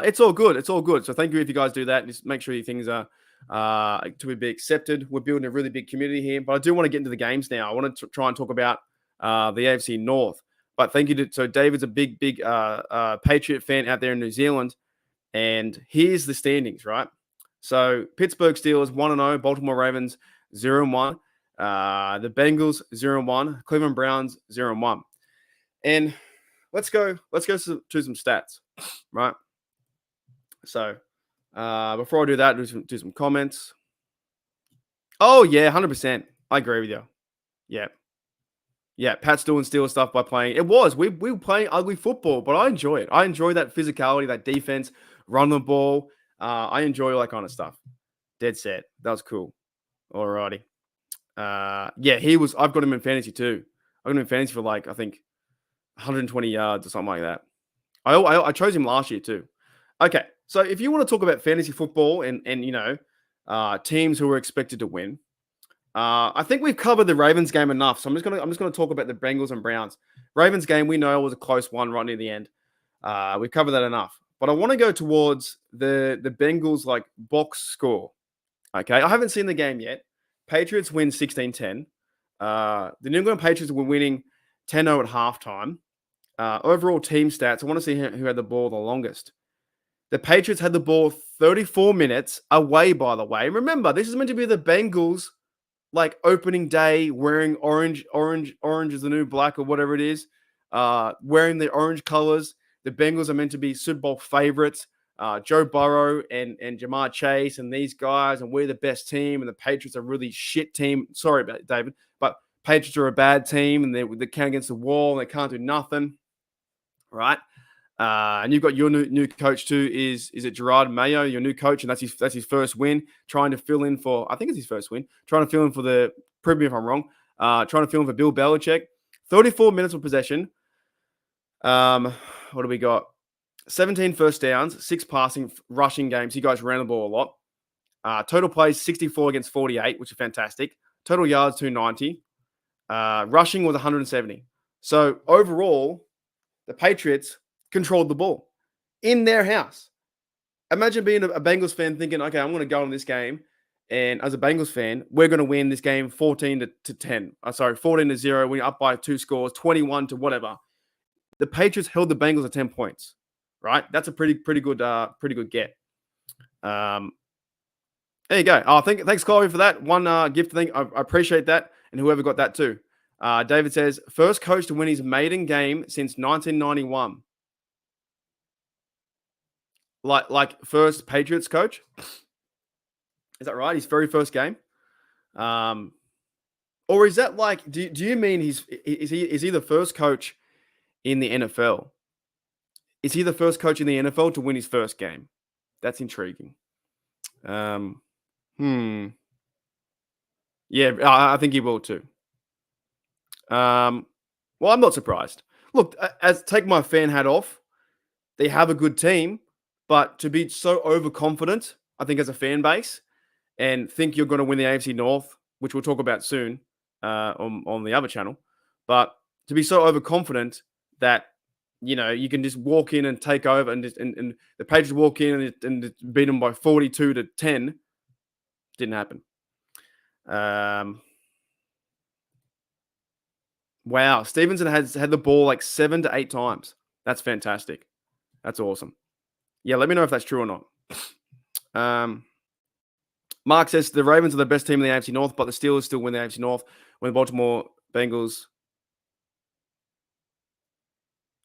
It's all good. It's all good. So thank you if you guys do that. Just make sure your things are to be accepted. We're building a really big community here, but I do want to get into the games now. I want to try and talk about the AFC North. But thank you so David's a big Patriot fan out there in New Zealand, and here's the standings, right? So Pittsburgh Steelers 1-0, Baltimore Ravens 0-1, the Bengals 0-1, Cleveland Browns 0-1, and let's go to some stats, right? So before I do that, do some comments. Oh yeah, 100%. I agree with you. Yeah. Pat's doing Steelers stuff by playing. It was we were playing ugly football, but I enjoy it. I enjoy that physicality, that defense, run the ball. I enjoy all that kind of stuff. Dead set. That was cool. Alrighty. He was. I've got him in fantasy too. I've got him in fantasy for like I think 120 yards or something like that. I chose him last year too. Okay, so if you want to talk about fantasy football and teams who are expected to win, I think we've covered the Ravens game enough. So I'm just gonna talk about the Bengals and Browns. Ravens game we know was a close one right near the end. We've covered that enough. But I want to go towards the Bengals like box score. Okay, I haven't seen the game yet. Patriots win 16-10. The New England Patriots were winning 10-0 at halftime. Overall team stats, I want to see who had the ball the longest. The Patriots had the ball 34 minutes away, by the way. Remember, this is meant to be the Bengals, like, opening day, wearing orange is the new black or whatever it is, wearing the orange colors. The Bengals are meant to be Super Bowl favorites. Joe Burrow and Jamar Chase and these guys, and we're the best team, and the Patriots are a really shit team. Sorry about it, David, but Patriots are a bad team, and they count against the wall, and they can't do nothing, right? And you've got your new coach too. Is it Gerard Mayo, your new coach, and that's his first win, trying to fill in for, I think it's his first win, trying to fill in for the, prove me if I'm wrong, trying to fill in for Bill Belichick. 34 minutes of possession. What do we got? 17 first downs, 6 passing, rushing games. You guys ran the ball a lot. Total plays 64 against 48, which is fantastic. Total yards 290. Rushing was 170. So overall, the Patriots controlled the ball in their house. Imagine being a Bengals fan thinking, okay, I'm going to go in this game, and as a Bengals fan, we're going to win this game 14 to 10. 14 to 0. We're up by 2 scores, 21 to whatever. The Patriots held the Bengals at 10 points. Right, that's a pretty good get. There you go. Oh, thanks, Chloe, for that one gift thing. I appreciate that, and whoever got that too. David says first coach to win his maiden game since 1991. Like first Patriots coach. Is that right? His very first game. Or is that like? Do you mean is he the first coach in the NFL? Is he the first coach in the NFL to win his first game? That's intriguing. Yeah, I think he will too. Well, I'm not surprised. Look, take my fan hat off. They have a good team, but to be so overconfident, I think as a fan base, and think you're going to win the AFC North, which we'll talk about soon on the other channel, but to be so overconfident that, you know, you can just walk in and take over, and the Patriots walk in and beat them by 42 to 10. Didn't happen. Wow. Stevenson has had the ball like 7 to 8 times. That's fantastic. That's awesome. Yeah, let me know if that's true or not. Mark says the Ravens are the best team in the AFC North, but the Steelers still win the AFC North when the Baltimore Bengals.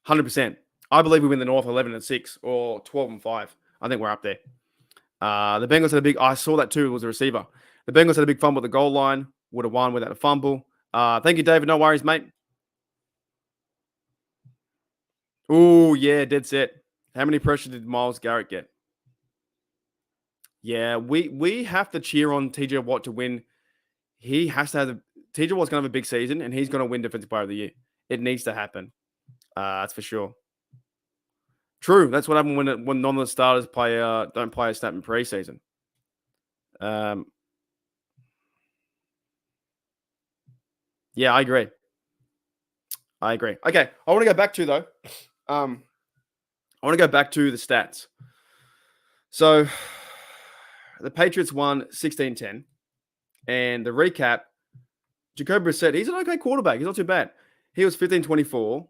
100%. I believe we win the North 11-6 or 12-5. I think we're up there. The Bengals had a big. I saw that too. It was a receiver. The Bengals had a big fumble at the goal line. Would have won without a fumble. Thank you, David. No worries, mate. Oh yeah, dead set. How many pressure did Myles Garrett get? Yeah, we have to cheer on TJ Watt to win. He has to have TJ Watt's going to have a big season, and he's going to win Defensive Player of the Year. It needs to happen. That's for sure. True. That's what happened when none of the starters don't play a snap in preseason. Yeah, I agree. Okay, I want to go back to though. I want to go back to the stats. So the Patriots won 16-10, and the recap. Jacoby Brissett, he's an okay quarterback. He's not too bad. He was 15-24.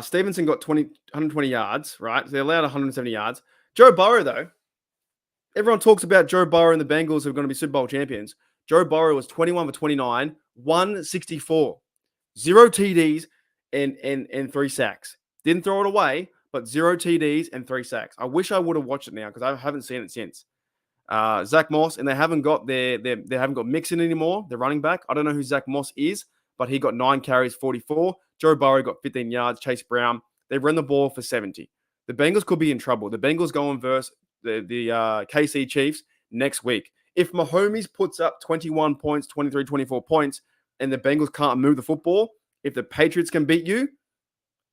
Stevenson got 120 yards, right? So they allowed 170 yards. Joe Burrow, though, everyone talks about Joe Burrow and the Bengals who are going to be Super Bowl champions. Joe Burrow was 21 for 29, 164, 0 TDs and 3 sacks. Didn't throw it away, but 0 TDs and 3 sacks. I wish I would have watched it now because I haven't seen it since. Zach Moss, and they haven't got Mixon anymore, the running back. I don't know who Zach Moss is, but he got 9 carries, 44. Joe Burrow got 15 yards. Chase Brown, they ran the ball for 70. The Bengals could be in trouble. The Bengals go and verse the KC Chiefs next week. If Mahomes puts up 21 points, 23, 24 points, and the Bengals can't move the football, if the Patriots can beat you,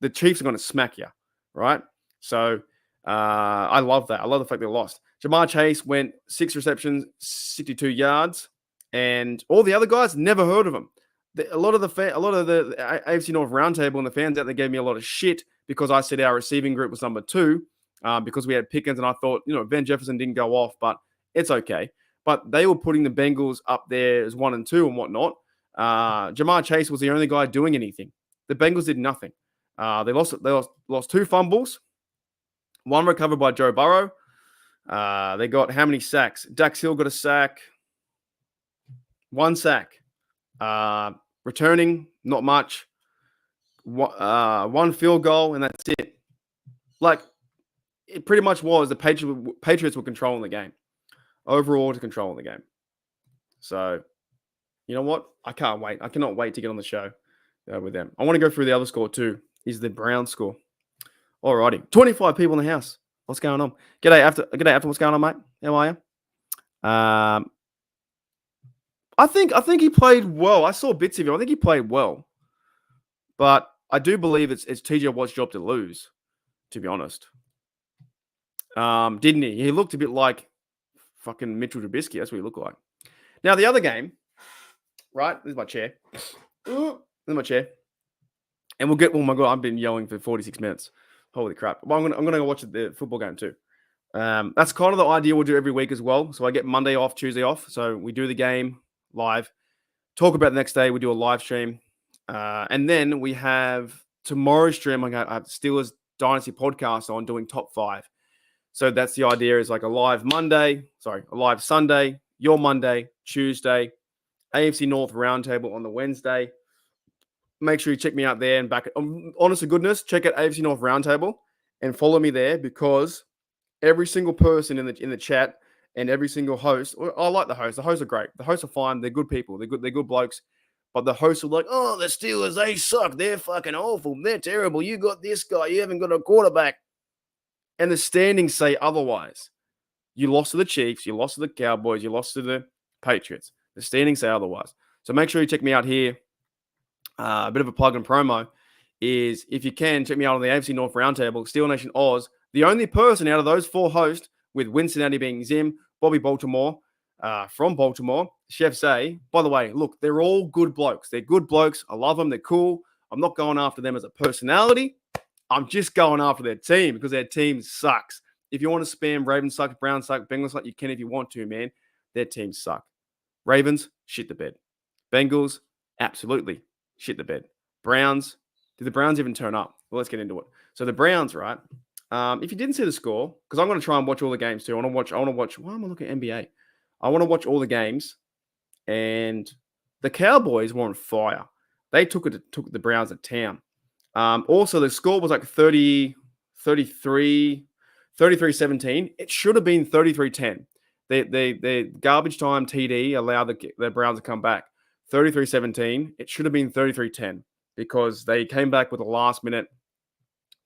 the Chiefs are going to smack you, right? So I love that. I love the fact they lost. Jamar Chase went 6 receptions, 62 yards, and all the other guys, never heard of him. A lot of the AFC North roundtable and the fans out there gave me a lot of shit because I said our receiving group was number 2 because we had Pickens, and I thought, Van Jefferson didn't go off, but it's okay. But they were putting the Bengals up there as 1 and 2 and whatnot. Jamar Chase was the only guy doing anything. The Bengals did nothing. They lost 2 fumbles, 1 recovered by Joe Burrow. They got how many sacks? Dax Hill got a sack. 1 sack. Returning, not much. One field goal, and that's it. Like, it pretty much was the Patriots were controlling the game. Overall, to controlling the game. So, you know what? I can't wait. I cannot wait to get on the show with them. I want to go through the other score too. Is the Browns score. Alrighty. 25 people in the house. What's going on? G'day after. What's going on, mate? How are you? I think he played well. I saw bits of him. I think he played well. But I do believe it's TJ Watt's job to lose, to be honest. Didn't he? He looked a bit like fucking Mitchell Trubisky. That's what he looked like. Now, the other game, right? This is my chair. This is my chair. And oh my God, I've been yelling for 46 minutes. Holy crap. Well, I'm gonna go watch the football game too. That's kind of the idea we'll do every week as well. So I get Monday off, Tuesday off. So we do the game live, talk about the next day. We do a live stream. And then we have tomorrow's stream. I have Steelers Dynasty podcast on doing top 5. So that's the idea, is like a live Sunday, your Monday, Tuesday, AFC North Roundtable on the Wednesday. Make sure you check me out there and back. Honest to goodness, check out AFC North Roundtable and follow me there, because every single person in the chat and every single host, I like the hosts. The hosts are great. The hosts are fine. They're good people. They're good blokes. But the hosts are like, oh, the Steelers, they suck. They're fucking awful. They're terrible. You got this guy. You haven't got a quarterback. And the standings say otherwise. You lost to the Chiefs. You lost to the Cowboys. You lost to the Patriots. The standings say otherwise. So make sure you check me out here. A bit of a plug and promo is, if you can, check me out on the AFC North Roundtable, Steel Nation Oz. The only person out of those 4 hosts, with Cincinnati being Zim, Bobby Baltimore from Baltimore, Chef Say. By the way, look, they're all good blokes. They're good blokes. I love them. They're cool. I'm not going after them as a personality. I'm just going after their team, because their team sucks. If you want to spam Ravens suck, Browns suck, Bengals suck, you can if you want to, man. Their teams suck. Ravens, shit the bed. Bengals, absolutely shit the bed. Browns, did the Browns even turn up? Well, let's get into it. So the Browns, right? If you didn't see the score, because I'm going to try and watch all the games too. I want to watch. Why am I looking at NBA? I want to watch all the games. And the Cowboys were on fire. They took the Browns to town. Also, the score was like 33-17. It should have been 33-10. The garbage time TD allowed the Browns to come back. 33-17. It should have been 33-10, because they came back with a last-minute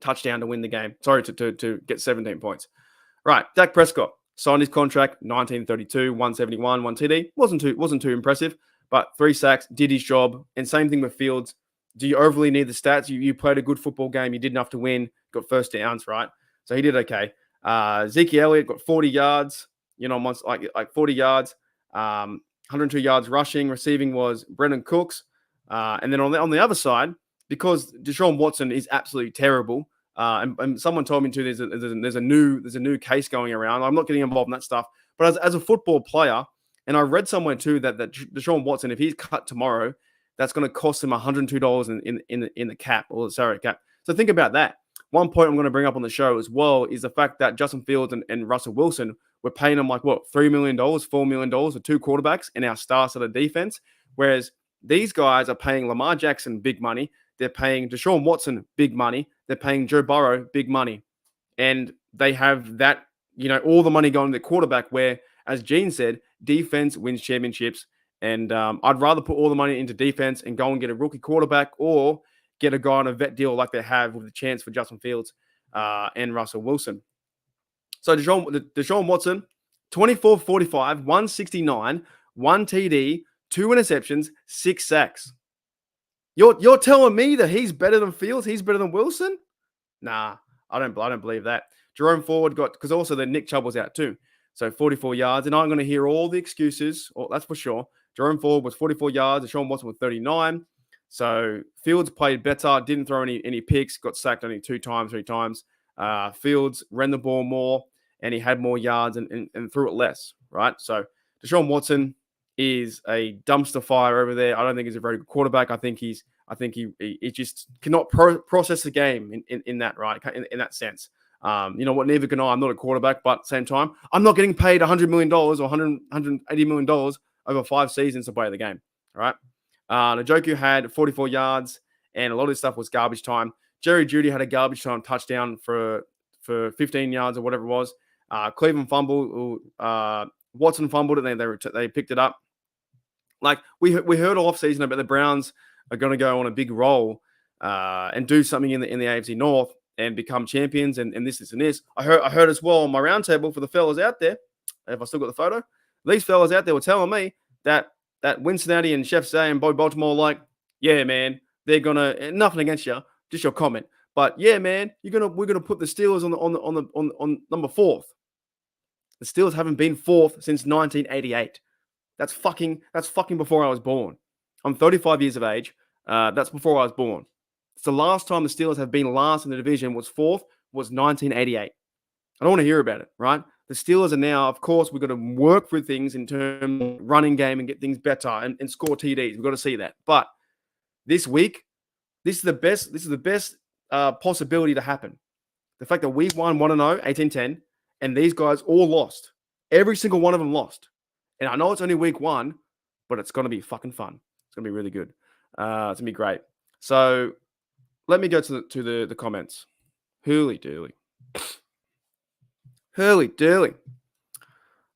touchdown to win the game. Sorry, to get 17 points. Right, Dak Prescott signed his contract, 1932, 171, 1 TD. Wasn't too impressive, but 3 sacks, did his job. And same thing with Fields. Do you overly need the stats? You played a good football game. You did enough to win. Got first downs, right? So he did okay. Zeke Elliott got 40 yards. Like 40 yards. 102 yards rushing. Receiving was Brendan Cooks. And then on the other side, because Deshaun Watson is absolutely terrible, and someone told me too, there's a new case going around. I'm not getting involved in that stuff, but as a football player, and I read somewhere too that Deshaun Watson, if he's cut tomorrow, that's going to cost him $102 in the cap, or salary cap. So think about that. One point I'm going to bring up on the show as well is the fact that Justin Fields and Russell Wilson were paying them like $3 million, $4 million for 2 quarterbacks in our star-studded defense, whereas these guys are paying Lamar Jackson big money. They're paying Deshaun Watson big money. They're paying Joe Burrow big money. And they have that, all the money going to the quarterback, where, as Gene said, defense wins championships. And I'd rather put all the money into defense and go and get a rookie quarterback, or get a guy on a vet deal like they have with the chance for Justin Fields and Russell Wilson. So Deshaun Watson, 24-45, 169, 1 TD, 2 interceptions, 6 sacks. You're telling me that he's better than Fields? He's better than Wilson? Nah, I don't believe that. Jerome Ford because also then Nick Chubb was out too. So 44 yards. And I'm going to hear all the excuses. That's for sure. Jerome Ford was 44 yards. Deshaun Watson was 39. So Fields played better. Didn't throw any picks. Got sacked only 3 times. Fields ran the ball more, and he had more yards and threw it less, right? So Deshaun Watson is a dumpster fire over there. I don't think he's a very good quarterback. I think he just cannot process the game in that, right? In that sense. You know what? Neither can I. I'm not a quarterback, but at the same time, I'm not getting paid $100 million or $180 million over 5 seasons to play the game. All right. Njoku had 44 yards, and a lot of this stuff was garbage time. Jerry Jeudy had a garbage time touchdown for 15 yards or whatever it was. Cleveland fumbled. Watson fumbled it. They picked it up. Like we heard all offseason about the Browns are going to go on a big roll and do something in the AFC North and become champions and this and this. I heard as well on my roundtable for the fellas out there. If I still got the photo, these fellas out there were telling me that Cincinnati and Chef Say and Bo Baltimore like, yeah, man, they're gonna nothing against you, just your comment, but yeah, man, we're gonna put the Steelers on number 4th. The Steelers haven't been 4th since 1988. That's fucking before I was born. I'm 35 years of age. That's before I was born. It's the last time the Steelers have been last in the division was 4th was 1988. I don't want to hear about it, right? The Steelers are now, of course, we've got to work through things in terms of running game and get things better and score TDs. We've got to see that. But this week, this is the best possibility to happen. The fact that we won 1-0, 18-10, and these guys all lost. Every single one of them lost. And I know it's only week 1, but it's going to be fucking fun. It's going to be really good. It's going to be great. So let me go to the comments. Hurley Durley.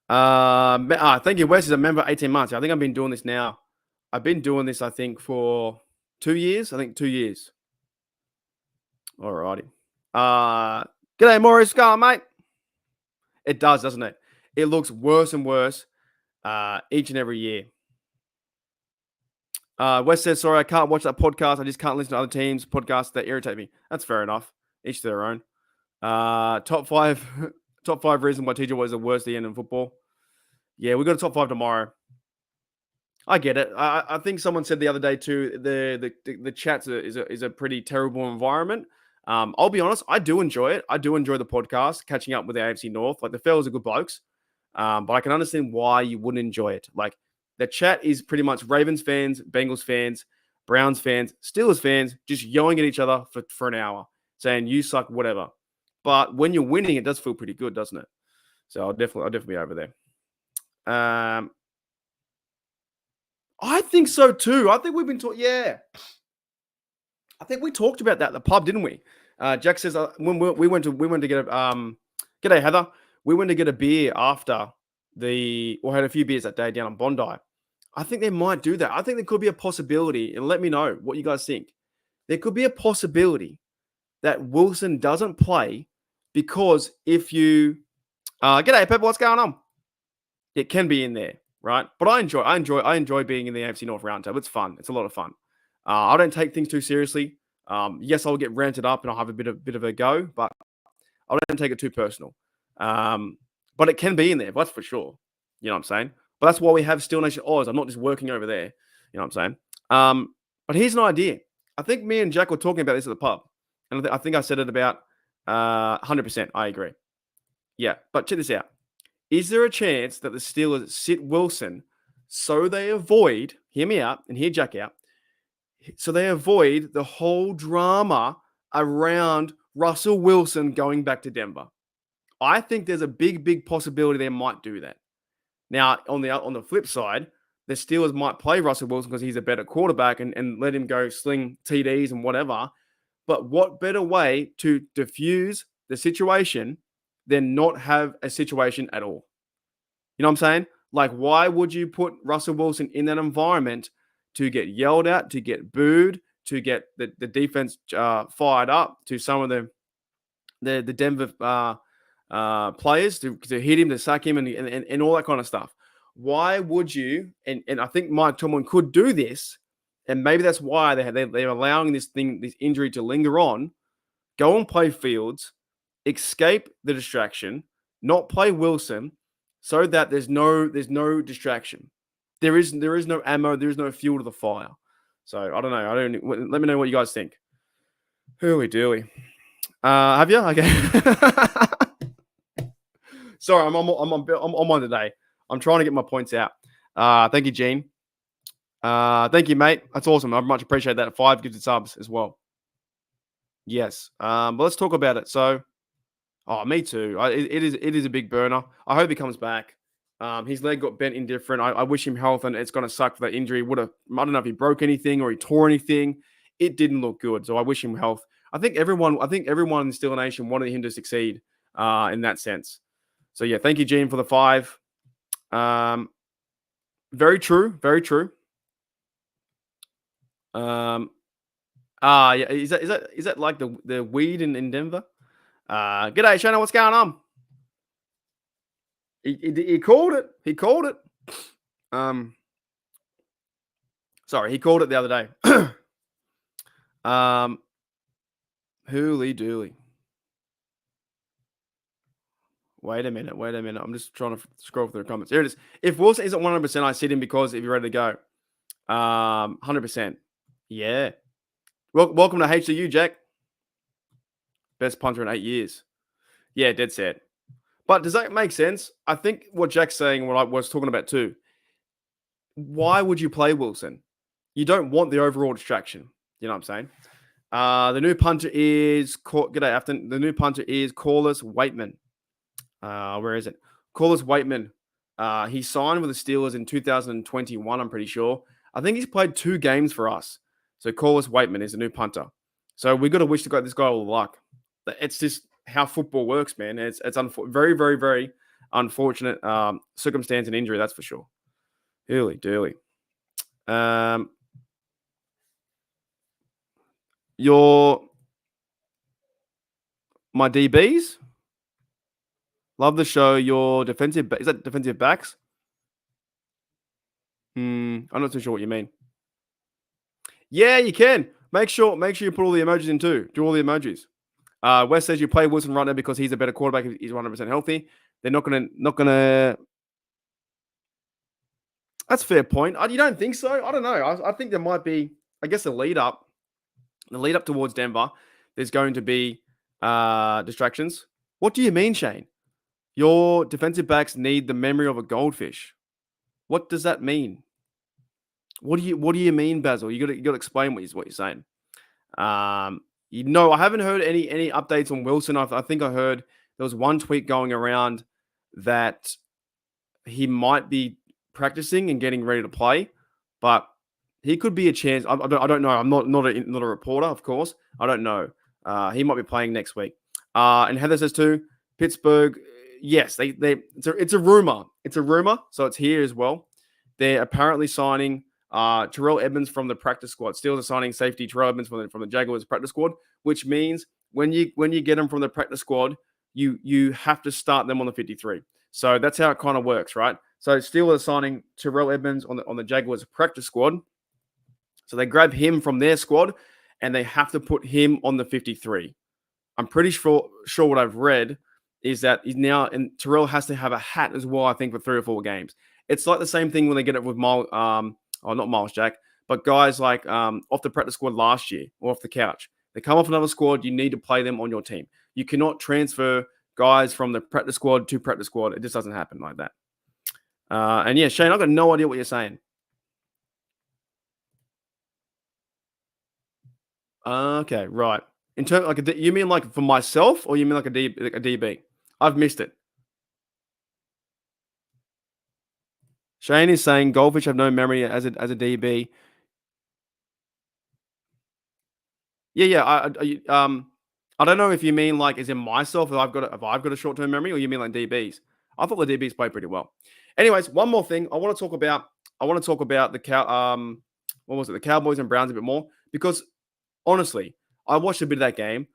Thank you. Wes is a member 18 months. I think I've been doing this now. I've been doing this, I think, for 2 years. 2 years. Alrighty. G'day, Maurice Scar, mate. It does, doesn't it? It looks worse and worse each and every year. Wes says, sorry, I can't watch that podcast. I just can't listen to other teams' podcasts that irritate me. That's fair enough. Each to their own. Top five reasons why TJ was the worst at the end in football. Yeah, we got a top 5 tomorrow. I get it. I think someone said the other day too, the chat is a pretty terrible environment. I'll be honest, I do enjoy it. I do enjoy the podcast, catching up with the AFC North. Like the fellas are good blokes. But I can understand why you wouldn't enjoy it. Like the chat is pretty much Ravens fans, Bengals fans, Browns fans, Steelers fans, just yelling at each other for an hour, saying you suck, whatever. But when you're winning, it does feel pretty good, doesn't it? So I'll definitely be over there. I think so too. I think we've been talking. Yeah, I think we talked about that at the pub, didn't we? Jack says when we went to get a g'day Heather. We went to get a beer after had a few beers that day down on Bondi. I think they might do that. I think there could be a possibility, and let me know what you guys think. There could be a possibility that Wilson doesn't play because if you g'day Pepper, what's going on? It can be in there, right? But I enjoy being in the AFC North roundtable. It's fun. It's a lot of fun. I don't take things too seriously. Yes, I'll get ranted up and I'll have a bit of a go, but I don't take it too personal. But it can be in there, that's for sure. You know what I'm saying? But that's why we have Steel Nation Oz. I'm not just working over there. You know what I'm saying? But here's an idea. I think me and Jack were talking about this at the pub. And I think I said it about 100%. I agree. Yeah, but check this out. Is there a chance that the Steelers sit Wilson so they avoid, hear me out and hear Jack out, so they avoid the whole drama around Russell Wilson going back to Denver? I think there's a big possibility they might do that. Now, on the flip side, the Steelers might play Russell Wilson because he's a better quarterback and let him go sling TDs and whatever. But what better way to diffuse the situation than not have a situation at all? You know what I'm saying? Like, why would you put Russell Wilson in that environment to get yelled at, to get booed, to get the defense fired up, to some of the Denver players to hit him, to sack him, and all that kind of stuff? Why would you? And I think Mike Tomlin could do this, and maybe that's why they're allowing this injury to linger on. Go and play Fields, escape the distraction, not play Wilson, so that there's no distraction. There is no ammo, there is no fuel to the fire. So I don't know. Let me know what you guys think. Hooey dooey. Have you? Okay. Sorry, I'm on today. I'm trying to get my points out. Thank you, Gene. Thank you, mate. That's awesome. I much appreciate that. 5 gifted subs as well. Yes. But let's talk about it. So Oh, me too. It is a big burner. I hope he comes back. His leg got bent indifferent. I wish him health, and it's going to suck for that injury. I don't know if he broke anything or he tore anything. It didn't look good, so I wish him health. I think everyone in Steeler Nation wanted him to succeed in that sense. So yeah, thank you, Gene, for the 5. Very true. Very true. Yeah, is that like the weed in Denver? G'day, Shana. What's going on? He called it. He called it. Sorry, he called it the other day. Hooly dooly. Wait a minute. I'm just trying to scroll through the comments. Here it is. If Wilson isn't 100%, I sit him because if you're ready to go. 100%. Yeah. Welcome to HCU, Jack. Best punter in 8 years. Yeah, dead set. But does that make sense? I think what Jack's saying, what I was talking about too. Why would you play Wilson? You don't want the overall distraction. You know what I'm saying? The new punter is G'day, Afton. The new punter is Corliss Waitman. Where is it? Corliss Waitman. He signed with the Steelers in 2021, I'm pretty sure. I think he's played 2 games for us. So Corliss Waitman is the new punter. So we got to wish this guy all the luck. It's just how football works, man. It's very, very, very unfortunate circumstance and injury, that's for sure. Hooly dooly. My DBs. Love the show. Your defensive is that defensive backs? I'm not too sure what you mean. Yeah, you can. Make sure you put all the emojis in too. Do all the emojis. Wes says you play Wilson right now because he's a better quarterback. He's 100% healthy. They're not gonna. That's a fair point. You don't think so? I don't know. I think there might be. I guess the lead up towards Denver. There's going to be distractions. What do you mean, Shane? Your defensive backs need the memory of a goldfish. What does that mean? What do you mean, Basil? You got to explain what you're saying. I haven't heard any updates on Wilson. I think I heard there was one tweet going around that he might be practicing and getting ready to play, but he could be a chance. I don't know. I'm not a reporter, of course. I don't know. He might be playing next week. And Heather says too, Pittsburgh. Yes, it's a rumor. It's a rumor, so it's here as well. They're apparently signing Terrell Edmonds from the practice squad. Steelers are signing safety Terrell Edmonds from the Jaguars practice squad, which means when you get them from the practice squad, you have to start them on the 53. So that's how it kind of works, right? So Steelers are signing Terrell Edmonds on the Jaguars practice squad. So they grab him from their squad and they have to put him on the 53. I'm pretty sure what I've read is that he's now, and Terrell has to have a hat as well, I think, for 3 or 4 games. It's like the same thing when they get it with not Miles Jack, but guys like off the practice squad last year or off the couch. They come off another squad, you need to play them on your team. You cannot transfer guys from the practice squad to practice squad. It just doesn't happen like that. And yeah, Shane, I've got no idea what you're saying. Okay, right. In terms you mean like for myself, or you mean like a DB? I've missed it. Shane is saying goldfish have no memory as a DB. Yeah. I don't know if you mean like as in myself, if I've got a short-term memory, or you mean like DBs. I thought the DBs played pretty well. Anyways, one more thing I want to talk about. The Cowboys and Browns a bit more, because honestly, I watched a bit of that game.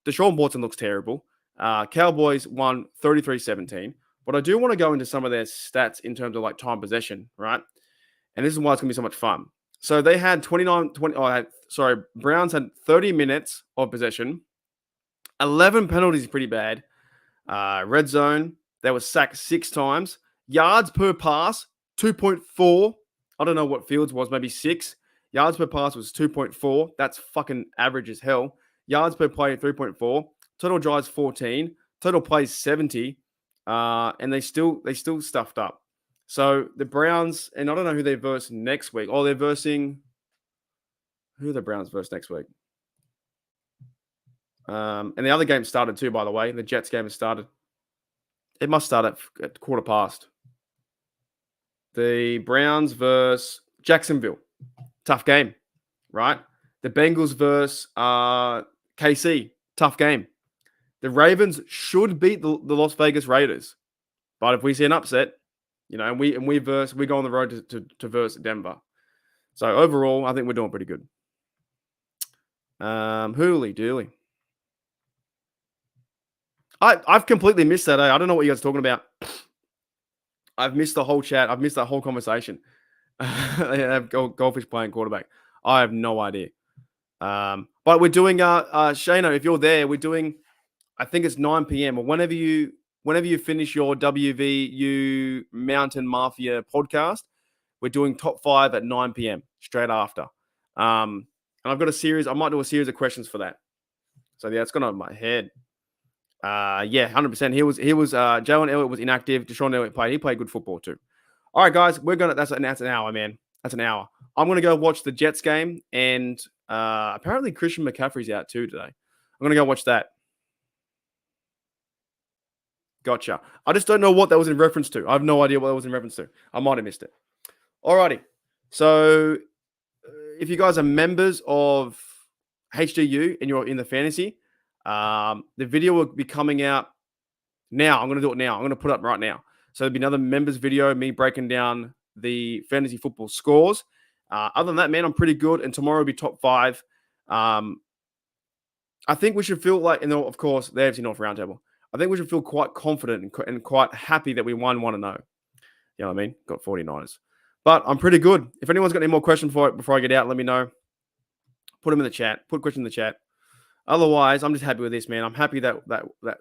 Deshaun Watson looks terrible. Cowboys won 33-17. But I do want to go into some of their stats in terms of like time possession, right? And this is why it's going to be so much fun. So they had Browns had 30 minutes of possession. 11 penalties is pretty bad. Red zone, they were sacked 6 times. Yards per pass, 2.4. I don't know what Fields was, maybe 6. Yards per pass was 2.4. That's fucking average as hell. Yards per play, 3.4. Total drives, 14. Total plays, 70. And they still stuffed up. So the Browns, and I don't know who they verse next week. Oh, they're versing. Who are the Browns verse next week? And the other game started too, by the way. The Jets game has started. It must start at 1:15. The Browns versus Jacksonville. Tough game, right? The Bengals versus KC. Tough game. The Ravens should beat the Las Vegas Raiders. But if we see an upset, and we go on the road to verse Denver. So overall, I think we're doing pretty good. Hooly dooly. I've completely missed that. I don't know what you guys are talking about. I've missed the whole chat. I've missed that whole conversation. Goldfish playing quarterback. I have no idea. But we're doing Shano, if you're there, we're doing, I think it's 9 p.m. or whenever you finish your WVU Mountain Mafia podcast, we're doing top 5 at 9 p.m. straight after. And I've got a series. I might do a series of questions for that. So yeah, it's gone over my head. Yeah, 100%. He was. Jalen Elliott was inactive. Deshaun Elliott played. He played good football too. All right, guys, that's an hour, man. That's an hour. I'm gonna go watch the Jets game, and apparently Christian McCaffrey's out too today. I'm gonna go watch that. Gotcha. I just don't know what that was in reference to. I have no idea what that was in reference to. I might have missed it. Alrighty. So if you guys are members of HDU and you're in the fantasy, the video will be coming out now. I'm going to do it now. I'm going to put it up right now. So there'll be another members video, me breaking down the fantasy football scores. Other than that, man, I'm pretty good. And tomorrow will be top 5. I think we should feel like, and of course, the AFC North Roundtable. I think we should feel quite confident and quite happy that we won 1-0. You know what I mean? Got 49ers. But I'm pretty good. If anyone's got any more questions for it before I get out, let me know. Put them in the chat. Put questions in the chat. Otherwise, I'm just happy with this, man. I'm happy that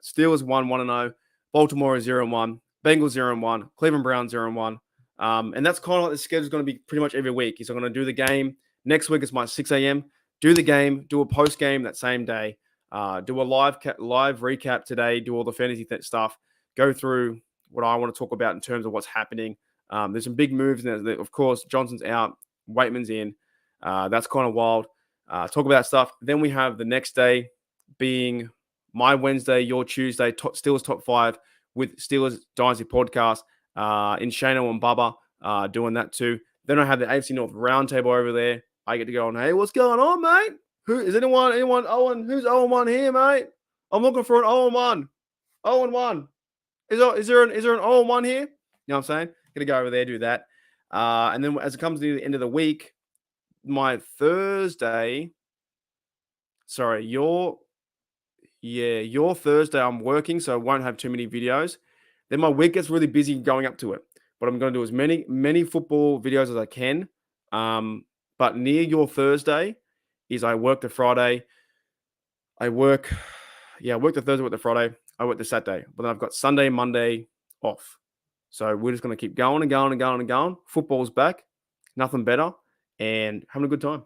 Steelers won 1-0. Baltimore is 0-1. Bengals 0-1. Cleveland Browns 0-1. And that's kind of like the schedule is going to be pretty much every week. So I'm going to do the game. Next week it's my 6 a.m. Do the game. Do a post game that same day. Do a live recap today. Do all the fantasy stuff. Go through what I want to talk about in terms of what's happening. There's some big moves. Of course, Johnson's out. Waitman's in. That's kind of wild. Talk about that stuff. Then we have the next day being my Wednesday, your Tuesday, Steelers top 5 with Steelers Dynasty podcast in Shano and Bubba doing that too. Then I have the AFC North Roundtable over there. I get to go on, hey, what's going on, mate? Who is anyone Owen? Who's 0-1 here, mate? I'm looking for an 0-1. 0-1. Is there an 0-1 here? You know what I'm saying? Gonna go over there, do that. And then as it comes to the end of the week, my Thursday. Sorry, your Thursday I'm working, so I won't have too many videos. Then my week gets really busy going up to it. But I'm going to do as many football videos as I can. But near your Thursday is I work the Friday. I work the Thursday, work the Friday. I work the Saturday. But then I've got Sunday, Monday off. So we're just going to keep going and going and going and going. Football's back. Nothing better. And having a good time.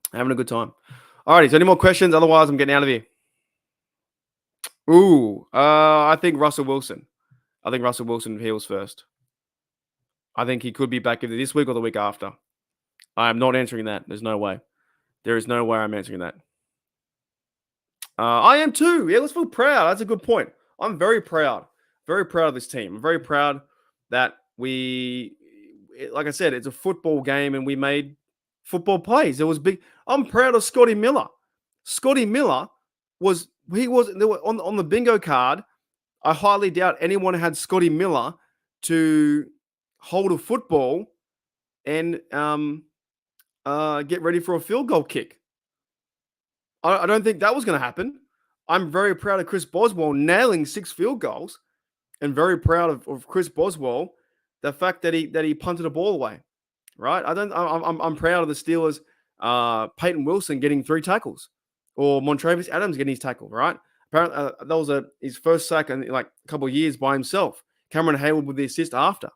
Alrighty, so any more questions? Otherwise, I'm getting out of here. I think Russell Wilson. Heals first. I think he could be back either this week or the week after. I am not answering that. There's no way. There is no way I'm answering that. I am too. Yeah, let's feel proud. That's a good point. I'm very proud. Very proud of this team. I'm very proud that like I said, it's a football game and we made football plays. It was big. I'm proud of Scotty Miller. Scotty Miller was on the bingo card. I highly doubt anyone had Scotty Miller to hold a football and get ready for a field goal kick. I don't think that was going to happen. I'm very proud of Chris Boswell nailing 6 field goals, and very proud of Chris Boswell, the fact that he punted a ball away. Right? I'm proud of the Steelers. Peyton Wilson getting 3 tackles, or Montravis Adams getting his tackle. Right? Apparently, that was his first sack in like a couple of years by himself. Cameron Hayward with the assist after.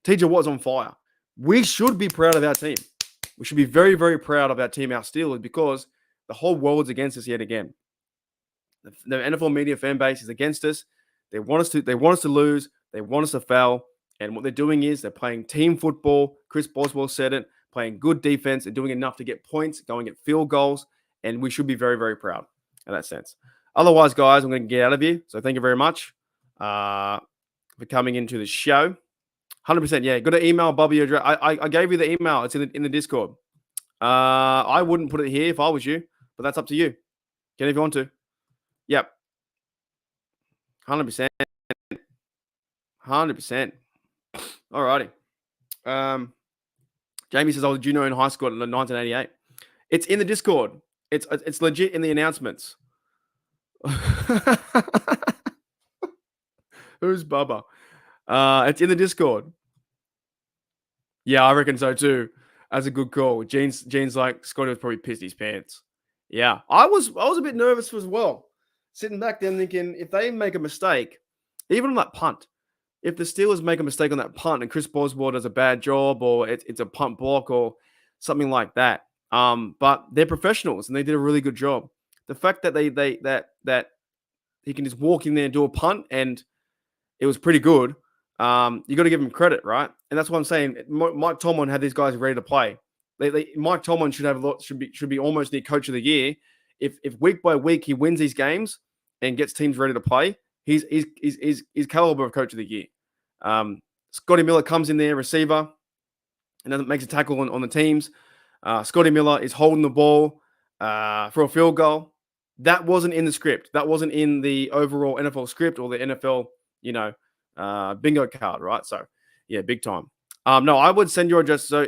TJ Watt's on fire. We should be proud of our team. We should be very, very proud of our team, our Steelers, because the whole world's against us yet again. The NFL media fan base is against us. They want us to lose. They want us to fail. And what they're doing is they're playing team football. Chris Boswell said it, playing good defense and doing enough to get points, going at field goals. And we should be very, very proud. in that sense. Otherwise, guys, I'm going to get out of here. So thank you very much for coming into the show. 100%. Yeah, got to email Bobby your address. I gave you the email. It's in the Discord. I wouldn't put it here if I was you, but that's up to you. Get it if you want to. Yep. 100%. 100%. Alrighty. Jamie says I was a junior in high school in 1988. It's in the Discord. It's legit in the announcements. Who's Bubba? It's in the Discord. Yeah, I reckon so too. That's a good call. Gene's like Scotty was probably pissed his pants. Yeah, I was a bit nervous as well. Sitting back there thinking if they make a mistake, even on that punt, if the Steelers make a mistake on that punt and Chris Boswell does a bad job or it's a punt block or something like that, but they're professionals and they did a really good job. The fact that that he can just walk in there and do a punt and it was pretty good. You got to give him credit, right? And that's what I'm saying. Mike Tomlin had these guys ready to play. Mike Tomlin should be almost the coach of the year. If week by week he wins these games and gets teams ready to play, he's caliber of coach of the year. Scotty Miller comes in there, receiver, and then makes a tackle on the teams. Scotty Miller is holding the ball for a field goal. That wasn't in the script. That wasn't in the overall NFL script or the NFL, bingo card, right? So, yeah, big time. No, I would send your address. So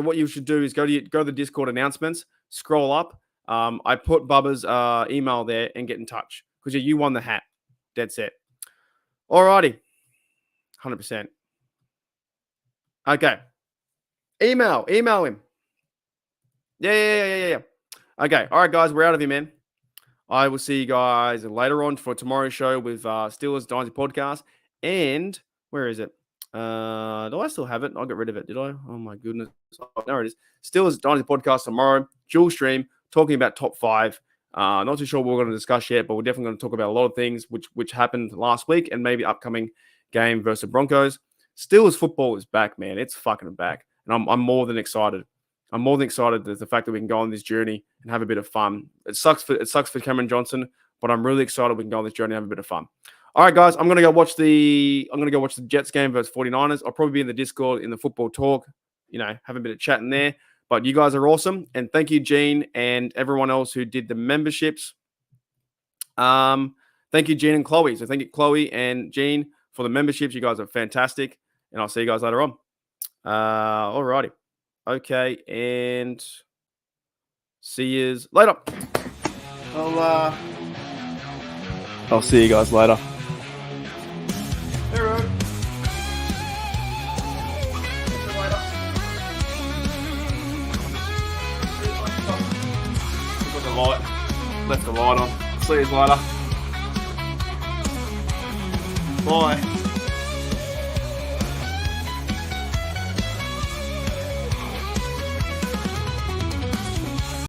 what you should do is go to the Discord announcements, scroll up. I put Bubba's email there and get in touch because you won the hat. Dead set. Alrighty. 100%. Okay. Email him. Yeah. Okay. All right, guys, we're out of here, man. I will see you guys later on for tomorrow's show with Steelers Dynasty Podcast. And where is it? Do I still have it? I got rid of it. Did I? Oh my goodness. Oh, there it is. Steelers Dynasty Podcast tomorrow. Dual stream talking about top 5. Not too sure what we're going to discuss yet, but we're definitely going to talk about a lot of things which happened last week and maybe upcoming game versus the Broncos. Steelers football is back, man. It's fucking back. And I'm more than excited. I'm more than excited at the fact that we can go on this journey and have a bit of fun. It sucks for Cameron Johnson, but I'm really excited we can go on this journey and have a bit of fun. All right, guys, I'm gonna go watch the Jets game versus 49ers. I'll probably be in the Discord in the football talk, have a bit of chat in there. But you guys are awesome, and thank you, Gene, and everyone else who did the memberships. Thank you, Gene and Chloe. So thank you, Chloe and Gene, for the memberships. You guys are fantastic, and I'll see you guys later on. All righty. Okay, and see you later. I'll see you guys later. Hey, Rod. Got the light. Left the light on. See you later. Bye.